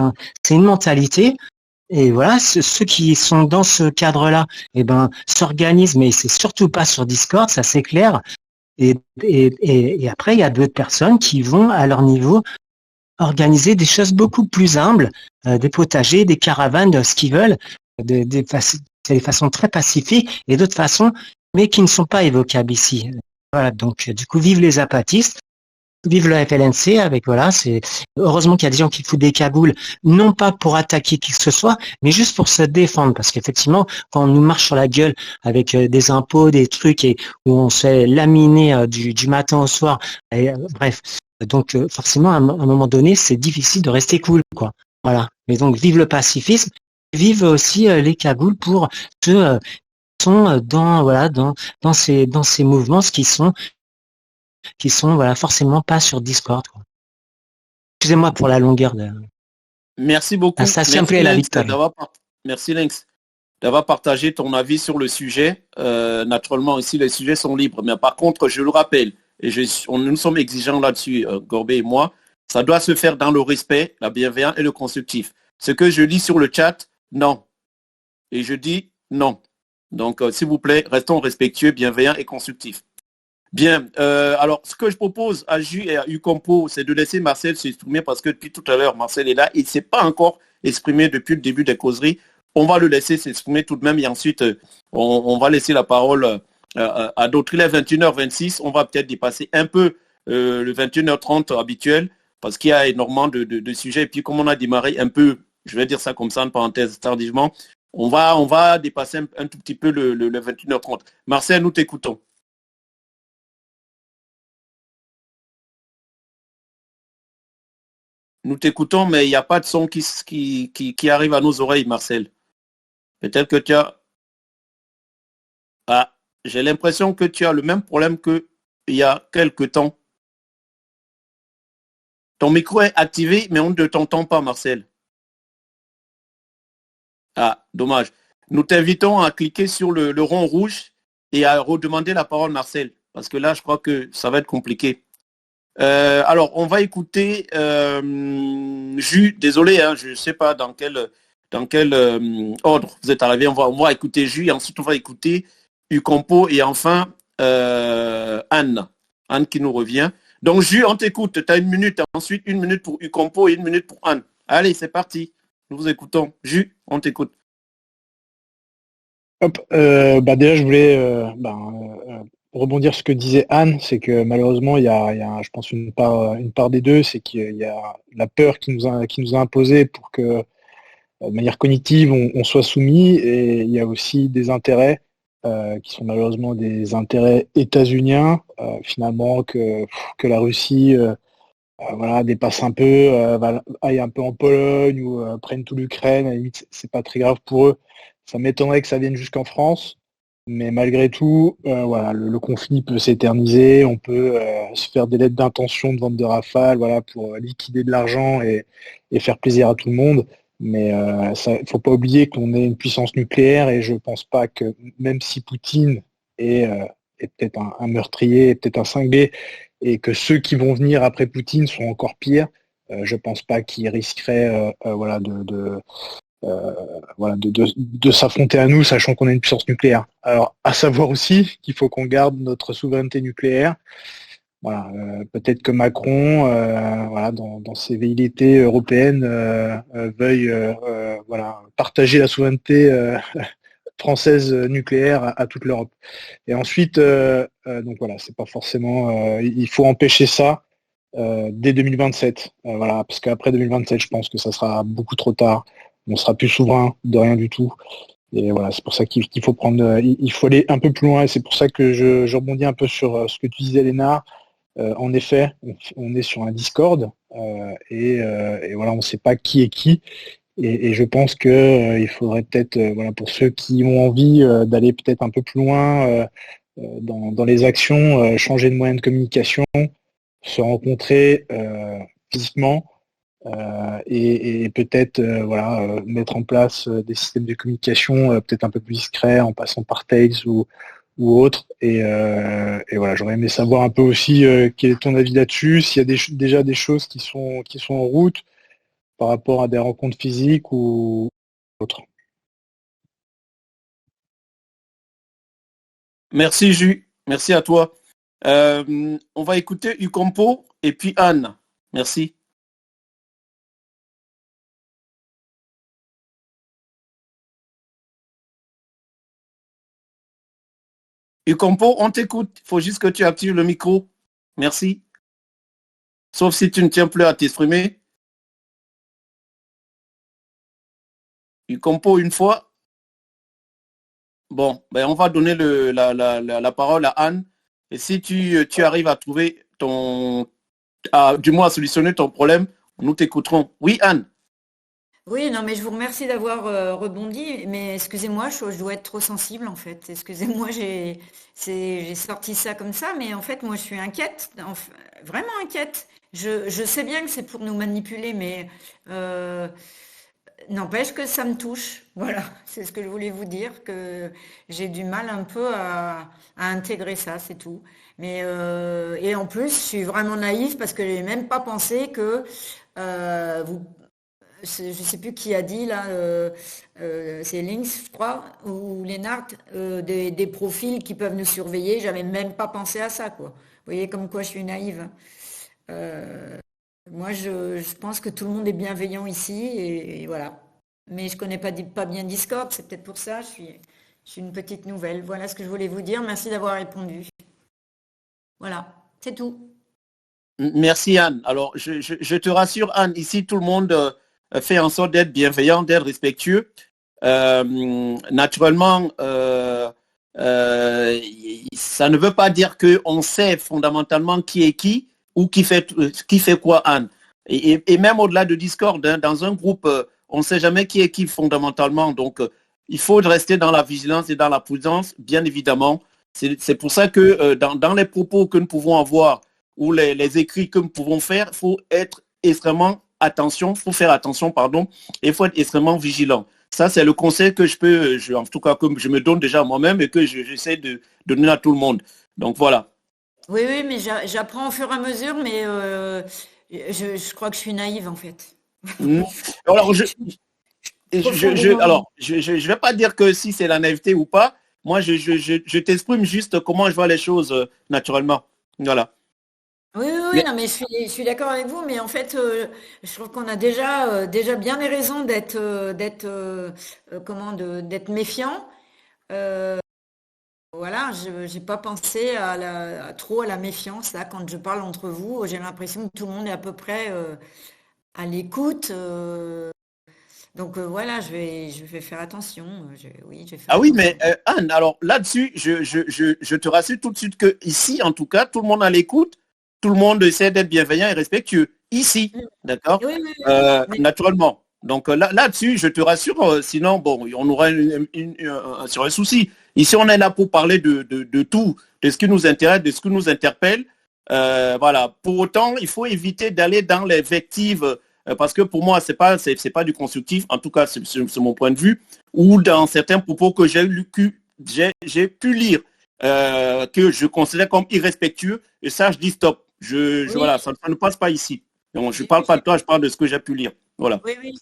une mentalité. Et voilà, ceux qui sont dans ce cadre-là, eh ben, s'organisent, mais c'est surtout pas sur Discord, ça c'est clair. Et après, il y a d'autres personnes qui vont à leur niveau organiser des choses beaucoup plus humbles, des potagers, des caravanes, ce qu'ils veulent, c'est des façons très pacifiques et d'autres façons, mais qui ne sont pas évocables ici. Voilà, donc du coup, vive les apatistes, vive le FLNC avec voilà, c'est heureusement qu'il y a des gens qui foutent des cagoules, non pas pour attaquer qui que ce soit, mais juste pour se défendre, parce qu'effectivement, quand on nous marche sur la gueule avec des impôts, des trucs et où on se fait laminer du matin au soir, et, bref. Donc forcément, à un moment donné, c'est difficile de rester cool, quoi. Voilà. Mais donc, vive le pacifisme, vive aussi les cagoules pour ceux qui sont dans ces mouvements, qui sont voilà forcément pas sur Discord, quoi. Excusez-moi pour la longueur de. Merci beaucoup. Ça me plaît la victoire. Merci Lynx d'avoir partagé ton avis sur le sujet. Naturellement, ici, les sujets sont libres. Mais par contre, je le rappelle, et nous sommes exigeants là-dessus, Gorbet et moi, ça doit se faire dans le respect, la bienveillance et le constructif. Ce que je lis sur le chat, non. Et je dis non. Donc, s'il vous plaît, restons respectueux, bienveillants et constructifs. Bien, alors ce que je propose à Jus et à Ucompo, c'est de laisser Marcel s'exprimer parce que depuis tout à l'heure, Marcel est là. Il ne s'est pas encore exprimé depuis le début des causeries. On va le laisser s'exprimer tout de même et ensuite, on va laisser la parole à d'autres. Il est 21h26, on va peut-être dépasser un peu le 21h30 habituel parce qu'il y a énormément de sujets. Et puis comme on a démarré un peu, je vais dire ça comme ça en parenthèse tardivement, on va dépasser un tout petit peu le 21h30. Marcel, nous t'écoutons. Nous t'écoutons, mais il n'y a pas de son qui arrive à nos oreilles, Marcel. Peut-être que tu as... Ah, j'ai l'impression que tu as le même problème qu'il y a quelque temps. Ton micro est activé, mais on ne t'entend pas, Marcel. Ah, dommage. Nous t'invitons à cliquer sur le rond rouge et à redemander la parole, Marcel, parce que là, je crois que ça va être compliqué. Alors, on va écouter Jus. Désolé, hein, je ne sais pas dans quel ordre vous êtes arrivé. On va écouter Jus et ensuite on va écouter Ucompo et enfin Anne qui nous revient. Donc Jus, on t'écoute. Tu as 1 minute. Ensuite 1 minute pour Ucompo et 1 minute pour Anne. Allez, c'est parti. Nous vous écoutons. Jus, on t'écoute. Hop, déjà je voulais rebondir sur ce que disait Anne, c'est que malheureusement il y a je pense une part des deux, c'est qu'il y a la peur qui nous a imposé pour que de manière cognitive on soit soumis, et il y a aussi des intérêts qui sont malheureusement des intérêts états-uniens, finalement que la Russie dépasse un peu, aille un peu en Pologne ou prenne tout l'Ukraine, à la limite c'est pas très grave pour eux. Ça m'étonnerait que ça vienne jusqu'en France, mais malgré tout, le conflit peut s'éterniser, on peut se faire des lettres d'intention de vente de Rafale, pour liquider de l'argent et faire plaisir à tout le monde. Mais il faut pas oublier qu'on est une puissance nucléaire, et je pense pas que, même si Poutine est peut-être un meurtrier, peut-être un cinglé, et que ceux qui vont venir après Poutine sont encore pires, je pense pas qu'ils risqueraient de s'affronter à nous, sachant qu'on a une puissance nucléaire. Alors, à savoir aussi qu'il faut qu'on garde notre souveraineté nucléaire. Peut-être que Macron, dans ses velléités européennes, veuille partager la souveraineté française nucléaire à toute l'Europe. Et ensuite, c'est pas forcément... il faut empêcher ça dès 2027. Parce qu'après 2027, je pense que ça sera beaucoup trop tard. On sera plus souverain de rien du tout. Et voilà, c'est pour ça qu'il faut il faut aller un peu plus loin. Et c'est pour ça que je rebondis un peu sur ce que tu disais, Léna. En effet, on est sur un Discord et voilà, on ne sait pas qui est qui. Et je pense que il faudrait peut-être, voilà, pour ceux qui ont envie d'aller peut-être un peu plus loin dans les actions, changer de moyen de communication, se rencontrer physiquement et peut-être voilà, mettre en place des systèmes de communication peut-être un peu plus discrets en passant par Tails ou autre. Et voilà, j'aurais aimé savoir un peu aussi quel est ton avis là-dessus, s'il y a déjà des choses qui sont en route par rapport à des rencontres physiques ou autres. Merci, Jus. Merci à toi. On va écouter Ucompo et puis Anne. Merci. Ucompo, on t'écoute. Il faut juste que tu actives le micro. Merci. Sauf si tu ne tiens plus à t'exprimer. Ucompo, une fois. Bon, ben on va donner la parole à Anne. Et si tu arrives à trouver du moins à solutionner ton problème, nous t'écouterons. Oui, Anne. Oui, non, mais je vous remercie d'avoir rebondi, mais excusez-moi, je dois être trop sensible en fait. Excusez-moi, j'ai sorti ça comme ça, mais en fait, moi, je suis inquiète, vraiment inquiète. Je sais bien que c'est pour nous manipuler, mais n'empêche que ça me touche. Voilà, c'est ce que je voulais vous dire, que j'ai du mal un peu à intégrer ça, c'est tout. Mais et en plus, je suis vraiment naïve parce que je n'ai même pas pensé que vous je ne sais plus qui a dit là, c'est Lynx, je crois, ou Lénart, des profils qui peuvent nous surveiller. J'avais même pas pensé à ça, quoi. Vous voyez comme quoi je suis naïve. Moi, je pense que tout le monde est bienveillant ici et voilà. Mais je connais pas bien Discord, c'est peut-être pour ça. Je suis une petite nouvelle. Voilà ce que je voulais vous dire. Merci d'avoir répondu. Voilà, c'est tout. Merci, Anne. Alors, je te rassure, Anne, ici, tout le monde fait en sorte d'être bienveillant, d'être respectueux. Naturellement, ça ne veut pas dire qu'on sait fondamentalement qui est qui ou qui fait quoi, Anne. Et même au-delà de Discord, hein, dans un groupe, on ne sait jamais qui est qui fondamentalement. Donc, il faut rester dans la vigilance et dans la prudence, bien évidemment. C'est pour ça que dans les propos que nous pouvons avoir ou les écrits que nous pouvons faire, il faut être extrêmement faire attention, pardon, et il faut être extrêmement vigilant. Ça, c'est le conseil que en tout cas, que je me donne déjà moi-même et que j'essaie de donner à tout le monde. Donc voilà. Oui, oui, mais j'apprends au fur et à mesure, mais je crois que je suis naïve en fait. Alors, je vais pas dire que si c'est la naïveté ou pas. Moi, je t'exprime juste comment je vois les choses naturellement. Voilà. Oui, oui, oui, non, mais je suis d'accord avec vous, mais en fait, je trouve qu'on a déjà bien des raisons d'être méfiant. Voilà, je n'ai pas pensé trop à la méfiance là quand je parle entre vous. J'ai l'impression que tout le monde est à peu près à l'écoute. Donc voilà, je vais faire attention. Oui, je vais faire Ah oui, attention. mais Anne, alors là-dessus, je te rassure tout de suite que ici, en tout cas, tout le monde à l'écoute, tout le monde essaie d'être bienveillant et respectueux. Ici, d'accord? Oui, oui, oui. Naturellement. Donc là-dessus, je te rassure, sinon, bon, on aura sur un souci. Ici, on est là pour parler de tout, de ce qui nous intéresse, de ce qui nous interpelle. Voilà. Pour autant, il faut éviter d'aller dans les vectives, parce que pour moi, c'est pas du constructif, en tout cas, c'est mon point de vue, ou dans certains propos que j'ai pu lire, que je considère comme irrespectueux, et ça, je dis stop. Oui. Voilà, ça ne passe pas ici. Donc, je ne parle pas de toi, je parle de ce que j'ai pu lire. Voilà. Oui, oui.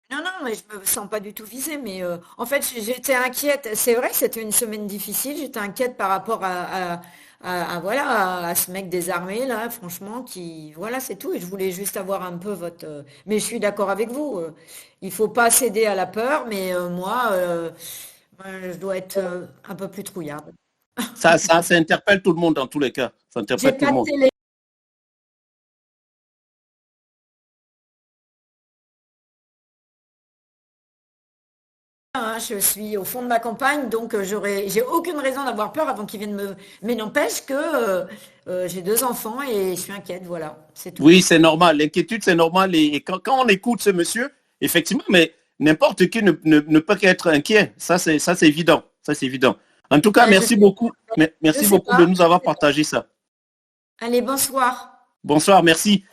Non, non, mais je ne me sens pas du tout visée, mais en fait, j'étais inquiète. C'est vrai que c'était une semaine difficile. J'étais inquiète par rapport voilà, à ce mec désarmé, là, franchement, voilà, c'est tout. Et je voulais juste avoir un peu votre. Mais je suis d'accord avec vous. Il ne faut pas céder à la peur, mais moi, je dois être un peu plus trouillarde. Ça interpelle tout le monde dans tous les cas. Ça J'ai interpelle tout pas le de monde. télé. hein, je suis au fond de ma campagne, donc j'ai aucune raison d'avoir peur avant qu'ils viennent me... Mais n'empêche que j'ai 2 enfants et je suis inquiète, voilà, c'est tout. Oui, c'est normal. L'inquiétude, c'est normal. Et quand on écoute ce monsieur, effectivement, mais n'importe qui ne peut qu'être inquiet. Ça, c'est évident. Ça, c'est évident. En tout cas, merci beaucoup. Merci beaucoup de nous avoir partagé ça. Allez, bonsoir. Bonsoir, merci.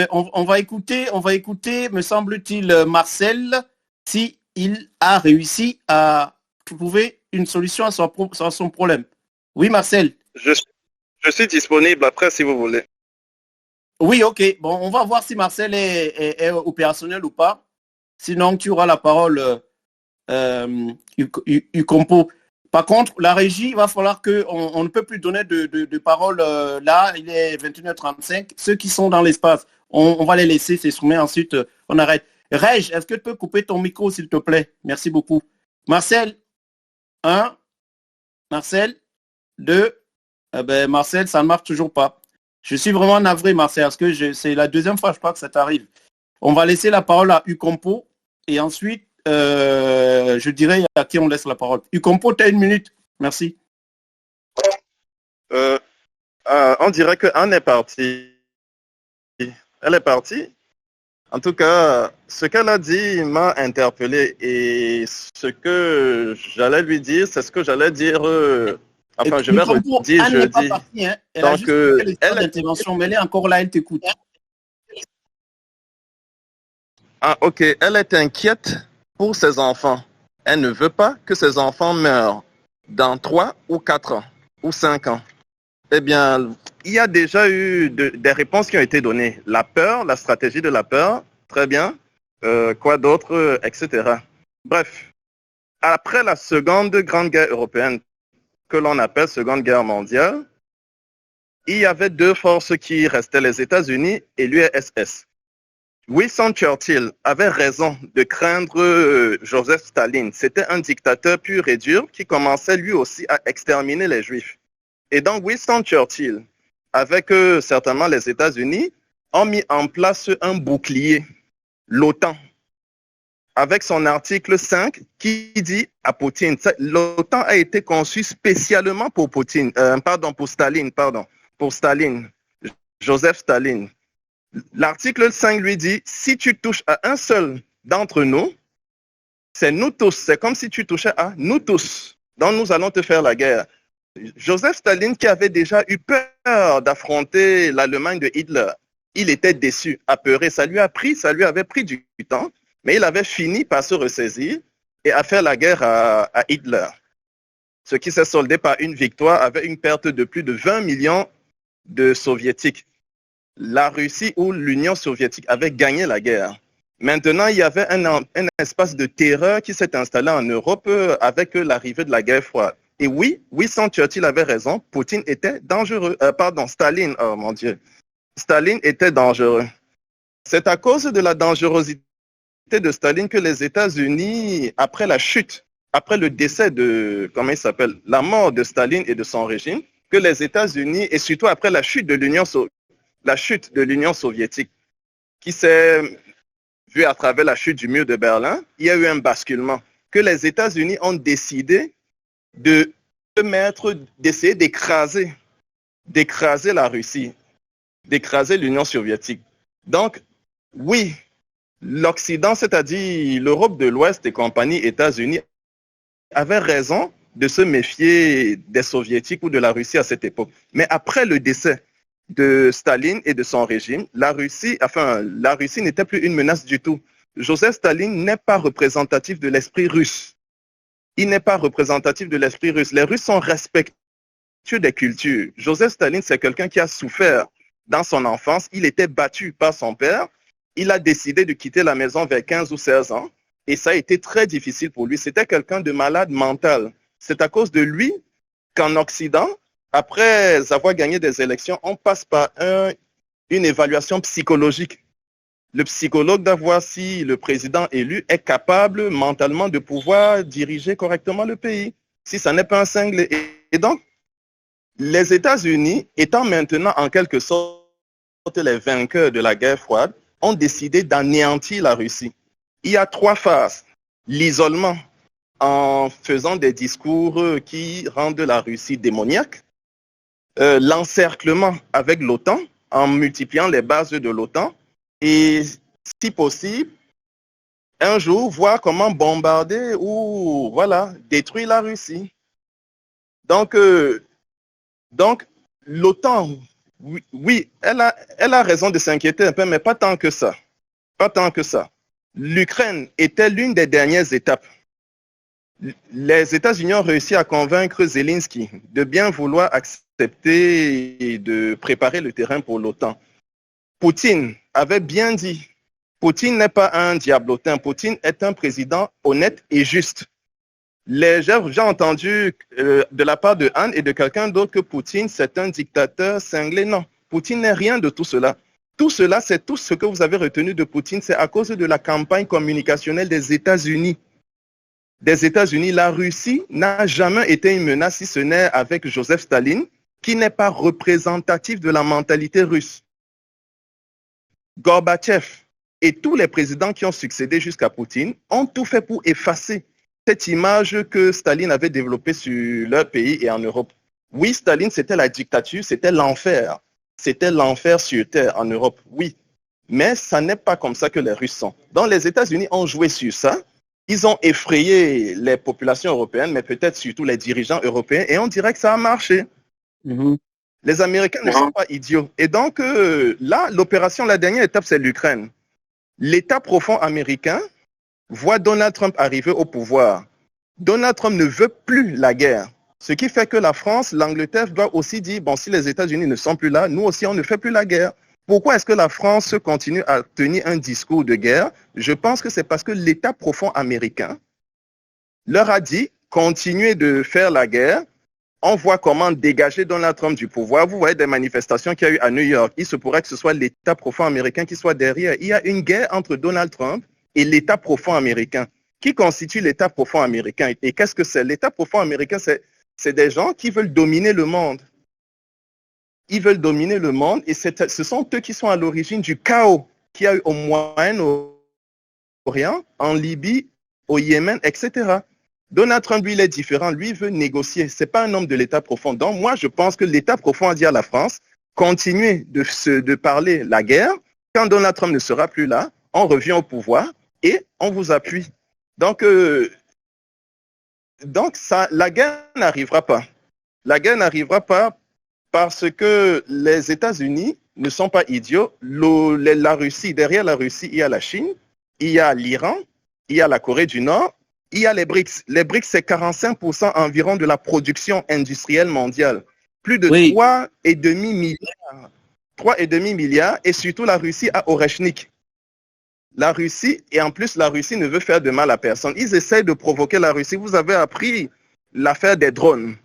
On va écouter, me semble-t-il, Marcel, si il a réussi à trouver une solution à son problème. Oui, Marcel. Je suis disponible après si vous voulez. Oui, ok. Bon, on va voir si Marcel est opérationnel ou pas. Sinon, tu auras la parole, Ucompo. Par contre, la régie, il va falloir qu'on ne peut plus donner de parole là. Il est 21h35. Ceux qui sont dans l'espace, on va les laisser s'exprimer. Ensuite, on arrête. Reg, est-ce que tu peux couper ton micro, s'il te plaît? Merci beaucoup. Marcel, 1. Marcel, 2. Marcel, ça ne marche toujours pas. Je suis vraiment navré, Marcel, parce que c'est la deuxième fois, je crois, que ça t'arrive. On va laisser la parole à Ucompo et ensuite, je dirais à qui on laisse la parole. Ucompo, tu as 1 minute. Merci. On dirait que Anne est partie. Elle est partie. En tout cas, ce qu'elle a dit m'a interpellé et ce que j'allais lui dire, c'est ce que j'allais dire. Enfin, je vais redire Anne n'est pas partie, hein. Elle a juste fait l'intervention, mais elle est encore là, elle t'écoute. Ah, ok. Elle est inquiète pour ses enfants. Elle ne veut pas que ses enfants meurent dans 3 ou 4 ans ou 5 ans. Eh bien, il y a déjà eu des réponses qui ont été données. La peur, la stratégie de la peur, très bien. Quoi d'autre, etc. Bref, après la seconde grande guerre européenne, que l'on appelle Seconde Guerre mondiale, il y avait 2 forces qui restaient, les États-Unis et l'URSS. Winston Churchill avait raison de craindre Joseph Staline. C'était un dictateur pur et dur qui commençait lui aussi à exterminer les Juifs. Et donc Winston Churchill, avec certainement les États-Unis, ont mis en place un bouclier, l'OTAN, avec son article 5 qui dit à Poutine, l'OTAN a été conçue spécialement pour Staline, Joseph Staline. L'article 5 lui dit, si tu touches à un seul d'entre nous, c'est nous tous, c'est comme si tu touchais à nous tous, donc nous allons te faire la guerre. Joseph Staline, qui avait déjà eu peur d'affronter l'Allemagne de Hitler, il était déçu, apeuré, ça lui avait pris du temps, mais il avait fini par se ressaisir et à faire la guerre à Hitler, ce qui s'est soldé par une victoire avec une perte de plus de 20 millions de soviétiques. La Russie ou l'Union soviétique avait gagné la guerre. Maintenant, il y avait un espace de terreur qui s'est installé en Europe avec l'arrivée de la guerre froide. Et oui, Winston Churchill avait raison, Poutine était dangereux. Staline, oh mon Dieu. Staline était dangereux. C'est à cause de la dangerosité de Staline que les États-Unis, après la chute, après le décès la mort de Staline et de son régime, que les États-Unis, et surtout après la chute de l'Union soviétique, qui s'est vue à travers la chute du mur de Berlin, il y a eu un basculement, que les États-Unis ont décidé d'essayer d'écraser la Russie, d'écraser l'Union soviétique. Donc, oui, l'Occident, c'est-à-dire l'Europe de l'Ouest et compagnie États-Unis, avait raison de se méfier des Soviétiques ou de la Russie à cette époque. Mais après le décès de Staline et de son régime, la Russie n'était plus une menace du tout. Joseph Staline n'est pas représentatif de l'esprit russe. Il n'est pas représentatif de l'esprit russe. Les Russes sont respectueux des cultures. Joseph Staline, c'est quelqu'un qui a souffert dans son enfance. Il était battu par son père. Il a décidé de quitter la maison vers 15 ou 16 ans. Et ça a été très difficile pour lui. C'était quelqu'un de malade mental. C'est à cause de lui qu'en Occident, après avoir gagné des élections, on passe par une évaluation psychologique. Le psychologue doit voir si le président élu est capable mentalement de pouvoir diriger correctement le pays, si ça n'est pas un cinglé. Et donc, les États-Unis, étant maintenant en quelque sorte les vainqueurs de la guerre froide, ont décidé d'anéantir la Russie. Il y a 3 phases. L'isolement, en faisant des discours qui rendent la Russie démoniaque, l'encerclement avec l'OTAN, en multipliant les bases de l'OTAN, et si possible, un jour, voir comment bombarder ou voilà, détruire la Russie. Donc l'OTAN, oui, elle a raison de s'inquiéter un peu, mais pas tant que ça. Pas tant que ça. L'Ukraine était l'une des dernières étapes. Les États-Unis ont réussi à convaincre Zelensky de bien vouloir accepter et de préparer le terrain pour l'OTAN. Poutine avait bien dit, Poutine n'est pas un diablotin, Poutine est un président honnête et juste. J'ai entendu de la part de Anne et de quelqu'un d'autre que Poutine, c'est un dictateur cinglé. Non, Poutine n'est rien de tout cela. Tout cela, c'est tout ce que vous avez retenu de Poutine, c'est à cause de la campagne communicationnelle des États-Unis. La Russie n'a jamais été une menace, si ce n'est avec Joseph Staline, qui n'est pas représentatif de la mentalité russe. Gorbatchev et tous les présidents qui ont succédé jusqu'à Poutine ont tout fait pour effacer cette image que Staline avait développée sur leur pays et en Europe. Oui, Staline, c'était la dictature, c'était l'enfer. C'était l'enfer sur Terre en Europe, oui. Mais ça n'est pas comme ça que les Russes sont. Donc les États-Unis ont joué sur ça. Ils ont effrayé les populations européennes, mais peut-être surtout les dirigeants européens, et on dirait que ça a marché. Les Américains ne sont pas idiots. Et donc là, l'opération, la dernière étape, c'est l'Ukraine. L'État profond américain voit Donald Trump arriver au pouvoir. Donald Trump ne veut plus la guerre. Ce qui fait que la France, l'Angleterre doit aussi dire, bon, si les États-Unis ne sont plus là, nous aussi, on ne fait plus la guerre. Pourquoi est-ce que la France continue à tenir un discours de guerre? Je pense que c'est parce que l'État profond américain leur a dit, continuez de faire la guerre. On voit comment dégager Donald Trump du pouvoir. Vous voyez des manifestations qu'il y a eu à New York. Il se pourrait que ce soit l'État profond américain qui soit derrière. Il y a une guerre entre Donald Trump et l'État profond américain. Qui constitue l'État profond américain? Et qu'est-ce que c'est? L'État profond américain, c'est des gens qui veulent dominer le monde. Ils veulent dominer le monde et ce sont eux qui sont à l'origine du chaos qu'il y a eu au Moyen-Orient, en Libye, au Yémen, etc. Donald Trump, lui, il est différent. Lui, il veut négocier. Ce n'est pas un homme de l'État profond. Donc, moi, je pense que l'État profond a dit à la France, continuez de parler la guerre. Quand Donald Trump ne sera plus là, on revient au pouvoir et on vous appuie. Donc ça, la guerre n'arrivera pas. La guerre n'arrivera pas parce que les États-Unis ne sont pas idiots. La Russie, derrière la Russie, il y a la Chine, il y a l'Iran, il y a la Corée du Nord, il y a les BRICS. Les BRICS, c'est 45% environ de la production industrielle mondiale. Plus de 3,5 milliards. 3,5 milliards et surtout la Russie a Oreshnik. La Russie, et en plus la Russie ne veut faire de mal à personne. Ils essayent de provoquer la Russie. Vous avez appris l'affaire des drones.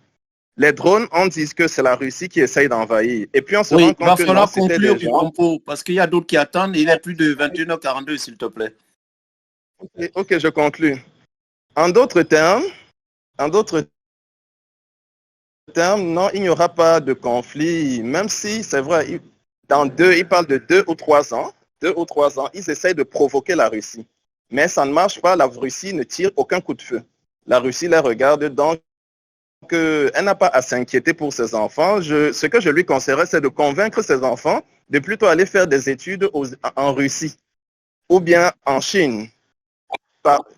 Les drones, on dit que c'est la Russie qui essaye d'envahir. Et puis on se rend compte que non, c'était des gens... parce qu'il y a d'autres qui attendent. Il est plus de 21h42, s'il te plaît. Ok, je conclue. En d'autres termes, non, il n'y aura pas de conflit, même si c'est vrai, il parle de 2 ou 3 ans. 2 ou 3 ans, ils essayent de provoquer la Russie. Mais ça ne marche pas, la Russie ne tire aucun coup de feu. La Russie les regarde, donc elle n'a pas à s'inquiéter pour ses enfants. Ce que je lui conseillerais, c'est de convaincre ses enfants de plutôt aller faire des études en Russie ou bien en Chine.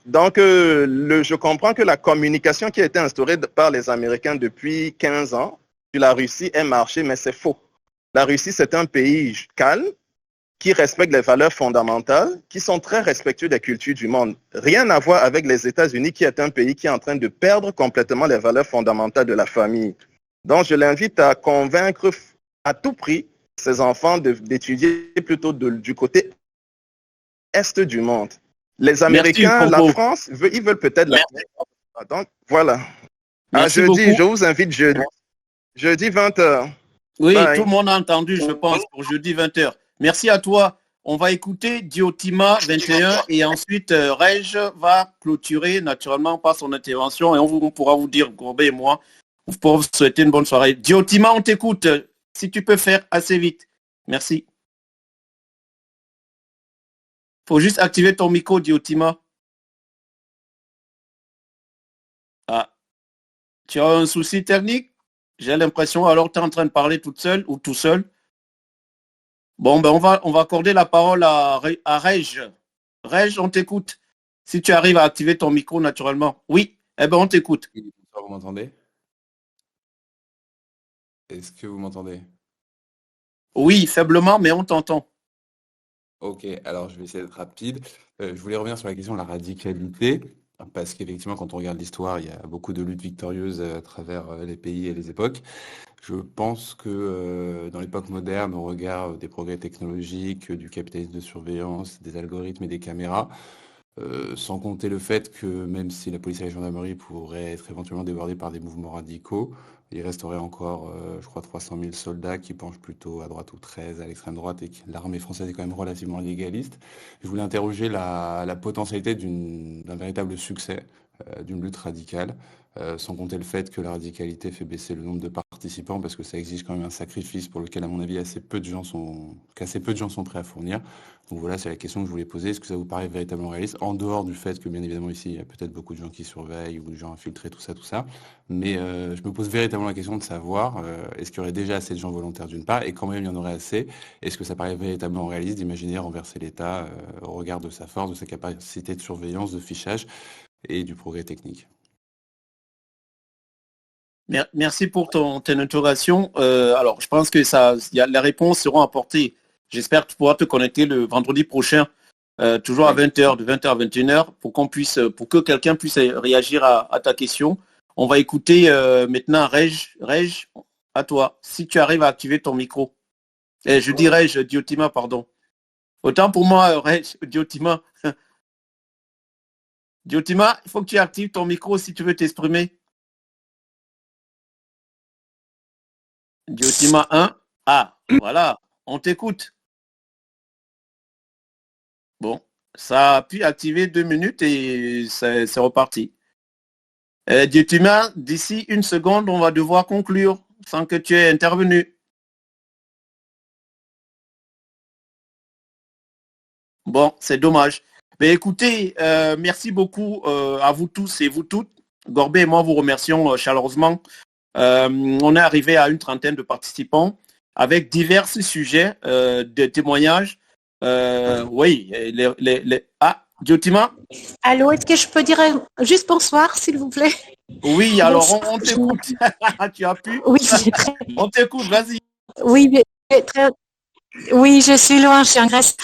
Donc, je comprends que la communication qui a été instaurée par les Américains depuis 15 ans sur la Russie ait marché, mais c'est faux. La Russie, c'est un pays calme, qui respectent les valeurs fondamentales, qui sont très respectueux des cultures du monde. Rien à voir avec les États-Unis, qui est un pays qui est en train de perdre complètement les valeurs fondamentales de la famille. Donc, je l'invite à convaincre à tout prix ses enfants d'étudier plutôt du côté est du monde. Les Américains, la France, ils veulent peut-être la... Donc, voilà. Jeudi, je vous invite jeudi. Jeudi 20h. Oui, bye. Tout le monde a entendu, je pense, pour jeudi 20h. Merci à toi. On va écouter Diotima 21 et ensuite Reg va clôturer naturellement par son intervention et on pourra vous dire, Gourbet et moi, vous pourrez vous souhaiter une bonne soirée. Diotima, on t'écoute. Si tu peux faire assez vite. Merci. Faut juste activer ton micro, Diotima. Ah, tu as un souci technique? J'ai l'impression, alors tu es en train de parler toute seule ou tout seul. Bon, ben on va accorder la parole à Reg. Reg, on t'écoute. Si tu arrives à activer ton micro naturellement. Oui, eh ben on t'écoute. Oui, bonsoir, vous m'entendez? Est-ce que vous m'entendez? Oui, faiblement, mais on t'entend. Ok, alors je vais essayer d'être rapide. Je voulais revenir sur la question de la radicalité, parce qu'effectivement, quand on regarde l'histoire, il y a beaucoup de luttes victorieuses à travers les pays et les époques. Je pense que dans l'époque moderne, au regard des progrès technologiques, du capitalisme de surveillance, des algorithmes et des caméras, sans compter le fait que même si la police et la gendarmerie pourraient être éventuellement débordées par des mouvements radicaux, il resterait encore, je crois, 300 000 soldats qui penchent plutôt à droite ou 13 à l'extrême droite et que l'armée française est quand même relativement légaliste. Je voulais interroger la potentialité d'un véritable succès d'une lutte radicale, sans compter le fait que la radicalité fait baisser le nombre de participants parce que ça exige quand même un sacrifice pour lequel, à mon avis, assez peu de gens sont prêts à fournir. Donc voilà, c'est la question que je voulais poser. Est-ce que ça vous paraît véritablement réaliste, en dehors du fait que, bien évidemment, ici, il y a peut-être beaucoup de gens qui surveillent ou de gens infiltrés, tout ça. Mais je me pose véritablement la question de savoir, est-ce qu'il y aurait déjà assez de gens volontaires d'une part, et quand même il y en aurait assez, est-ce que ça paraît véritablement réaliste d'imaginer renverser l'État au regard de sa force, de sa capacité de surveillance, de fichage et du progrès technique? Merci pour ton interrogation. Alors, je pense que les réponses seront apportées. J'espère que tu pourras te connecter le vendredi prochain, toujours à 20h, de 20h à 21h, pour que quelqu'un puisse réagir à ta question. On va écouter maintenant Reg, à toi, si tu arrives à activer ton micro. Je dis Reg, Diotima, pardon. Autant pour moi, Reg, Diotima. Diotima, il faut que tu actives ton micro si tu veux t'exprimer. Diotima 1. Ah, voilà, on t'écoute. Bon, ça a pu activer 2 minutes et c'est reparti. Diotima, d'ici 1 seconde, on va devoir conclure sans que tu aies intervenu. Bon, c'est dommage. Mais écoutez, merci beaucoup à vous tous et vous toutes. Gorbet et moi vous remercions chaleureusement. On est arrivé à une trentaine de participants avec divers sujets de témoignages. Oui, Ah, Diotima? Allô, est-ce que je peux dire juste bonsoir, s'il vous plaît? Oui, alors on t'écoute. Tu as pu? Oui, très... On t'écoute, vas-y. Oui, très... oui, je suis loin, je suis en Grèce.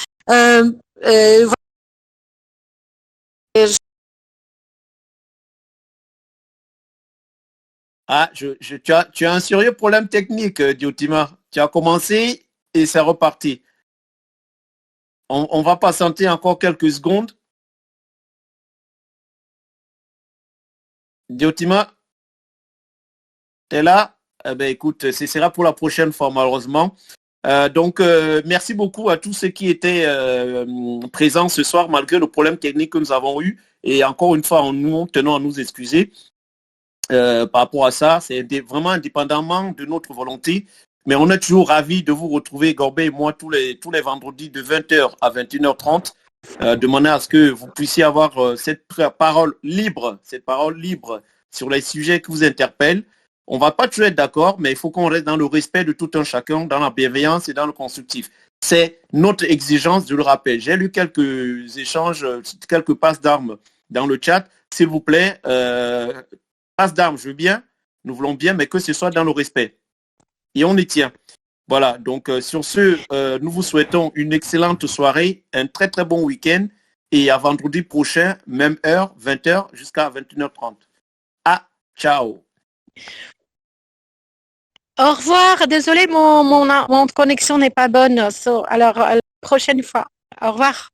Ah, tu as un sérieux problème technique, Diotima. Tu as commencé et c'est reparti. On va patienter encore quelques secondes. Diotima, tu es là? Eh ben, écoute, ce sera pour la prochaine fois, malheureusement. Donc, merci beaucoup à tous ceux qui étaient présents ce soir, malgré le problème technique que nous avons eu. Et encore une fois, nous tenons à nous excuser par rapport à ça. C'est vraiment indépendamment de notre volonté. Mais on est toujours ravis de vous retrouver, Gorbet et moi, tous les vendredis de 20h à 21h30. Demander à ce que vous puissiez avoir cette parole libre sur les sujets qui vous interpellent. On ne va pas toujours être d'accord, mais il faut qu'on reste dans le respect de tout un chacun, dans la bienveillance et dans le constructif. C'est notre exigence, je le rappelle. J'ai lu quelques échanges, quelques passes d'armes dans le chat. S'il vous plaît, passe d'armes, je veux bien, nous voulons bien, mais que ce soit dans le respect. Et on y tient. Voilà, donc sur ce, nous vous souhaitons une excellente soirée, un très très bon week-end et à vendredi prochain, même heure, 20h jusqu'à 21h30. Ah, ciao. Au revoir, désolé, mon connexion n'est pas bonne. Alors, la prochaine fois. Au revoir.